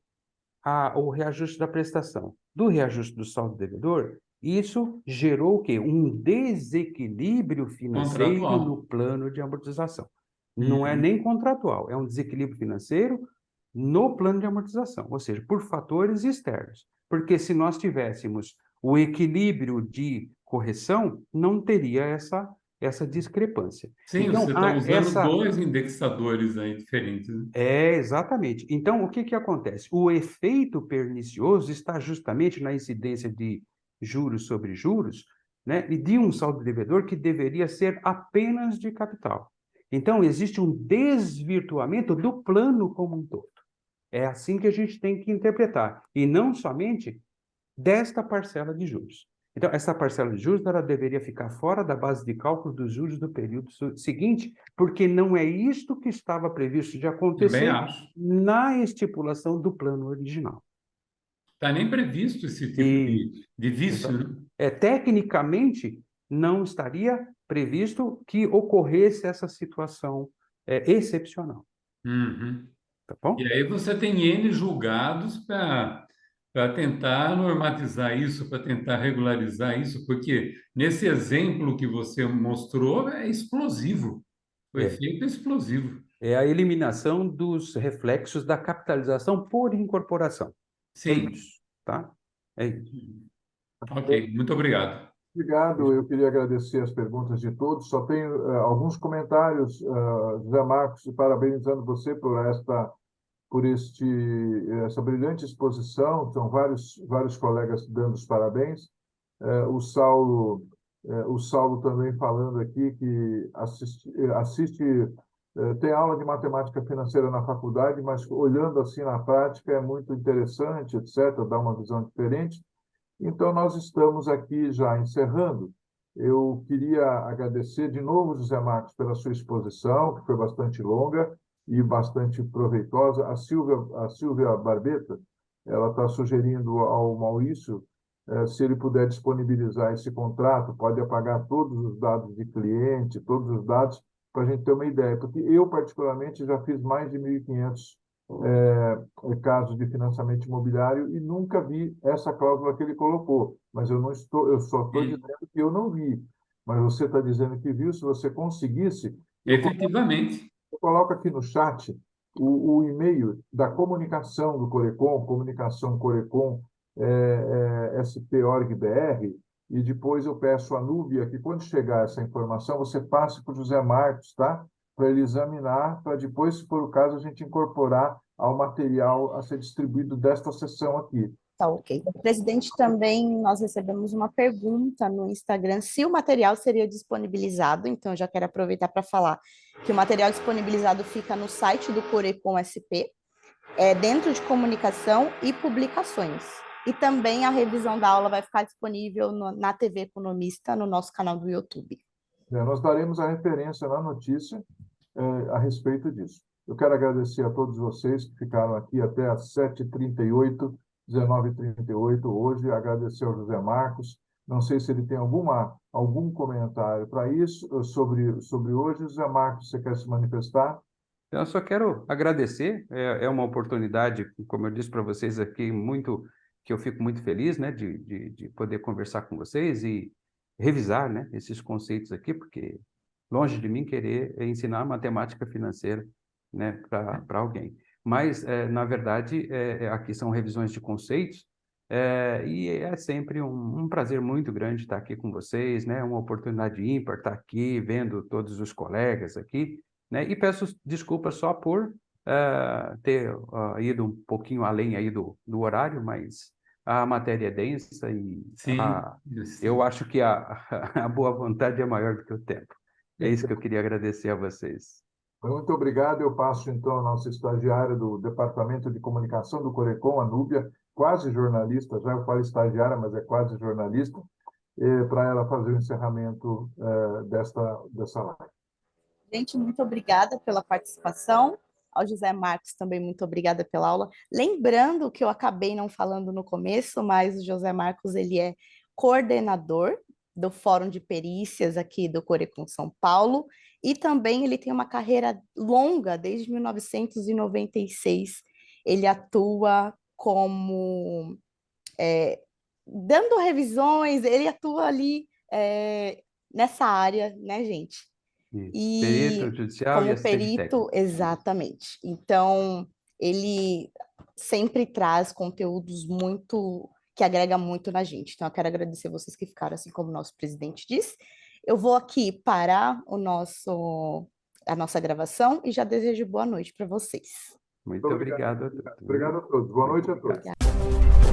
o reajuste da prestação do reajuste do saldo devedor, isso gerou o quê? Um desequilíbrio financeiro Contratual. no plano de amortização. Não é Uhum. nem contratual, é um desequilíbrio financeiro no plano de amortização, ou seja, por fatores externos. Porque se nós tivéssemos o equilíbrio de correção, não teria essa discrepância. Sim, Então, você está usando dois indexadores aí diferentes, né? exatamente. Então, o que que acontece? O efeito pernicioso está justamente na incidência de juros sobre juros, né, e de um saldo devedor que deveria ser apenas de capital. Então, existe um desvirtuamento do plano como um todo. É assim que a gente tem que interpretar. E não somente desta parcela de juros. Então, essa parcela de juros ela deveria ficar fora da base de cálculo dos juros do período seguinte, porque não é isto que estava previsto de Também acontecer acho. na estipulação do plano original. Está nem previsto esse tipo E, de vício, então, né? tecnicamente, não estaria previsto que ocorresse essa situação excepcional. Uhum. Tá bom? E aí você tem N julgados para tentar normatizar isso, para tentar regularizar isso, porque nesse exemplo que você mostrou é explosivo. Foi É. feito explosivo. É a eliminação dos reflexos da capitalização por incorporação. É Sim. isso, tá? É isso. Ok, muito obrigado. Obrigado, eu queria agradecer as perguntas de todos. Só tenho alguns comentários, José Marcos, parabenizando você essa brilhante exposição. São vários colegas dando os parabéns. O Saulo também falando aqui que tem aula de matemática financeira na faculdade, mas olhando assim na prática é muito interessante, etc., dá uma visão diferente. Então, nós estamos aqui já encerrando. Eu queria agradecer de novo, José Marcos, pela sua exposição, que foi bastante longa e bastante proveitosa. A Silvia Barbeta, ela está sugerindo ao Maurício, se ele puder disponibilizar esse contrato, pode apagar todos os dados de cliente, todos os dados, para a gente ter uma ideia. Porque eu, particularmente, já fiz mais de 1.500 casos de financiamento imobiliário e nunca vi essa cláusula que ele colocou. Mas eu só estou Sim, dizendo que eu não vi. Mas você está dizendo que viu. Se você conseguisse, efetivamente. eu coloco aqui no chat o e-mail da comunicação do Corecon, comunicação Corecon, SP.org.br, e depois eu peço à Núbia que, quando chegar essa informação, você passe para o José Marcos, tá? Para ele examinar, para depois, se for o caso, a gente incorporar ao material a ser distribuído desta sessão aqui. Tá ok. Presidente, também nós recebemos uma pergunta no Instagram se o material seria disponibilizado, então eu já quero aproveitar para falar que o material disponibilizado fica no site do Corecon SP, dentro de comunicação e publicações. E também a revisão da aula vai ficar disponível na TV Economista, no nosso canal do YouTube. Nós daremos a referência na notícia a respeito disso. Eu quero agradecer a todos vocês que ficaram aqui até às 7h38, 19h38 hoje. Agradecer ao José Marcos. Não sei se ele tem algum comentário para isso, sobre hoje. José Marcos, você quer se manifestar? Então, eu só quero agradecer. É uma oportunidade, como eu disse para vocês aqui, que eu fico muito feliz, né, de poder conversar com vocês e revisar, né, esses conceitos aqui, porque longe de mim querer ensinar matemática financeira, né, para alguém. Mas, na verdade, aqui são revisões de conceitos, e é sempre um prazer muito grande estar aqui com vocês, né, uma oportunidade ímpar estar aqui, vendo todos os colegas aqui, né, e peço desculpas só por ter ido um pouquinho além aí do horário, mas a matéria é densa e Sim, eu acho que a boa vontade é maior do que o tempo. É isso que eu queria agradecer a vocês. Muito obrigado. Eu passo, então, a nossa estagiária do Departamento de Comunicação do Corecon, a Núbia, quase jornalista, já eu falo estagiária, mas é quase jornalista, para ela fazer o encerramento dessa live. Gente, muito obrigada pela participação. Ao José Marcos também, muito obrigada pela aula. Lembrando que eu acabei não falando no começo, mas o José Marcos, ele é coordenador do Fórum de Perícias aqui do Corecon São Paulo, e também ele tem uma carreira longa, desde 1996. Ele atua como dando revisões, ele atua ali nessa área, né, gente? Isso. E Perito judicial e como assistente perito, técnico. exatamente. Então, ele sempre traz conteúdos que agrega muito na gente. Então, eu quero agradecer vocês que ficaram, assim como o nosso presidente disse. Eu vou aqui parar a nossa gravação e já desejo boa noite para vocês. Muito Muito obrigado. obrigado a todos. Obrigado a todos. Boa Muito noite a obrigado. todos. Obrigada.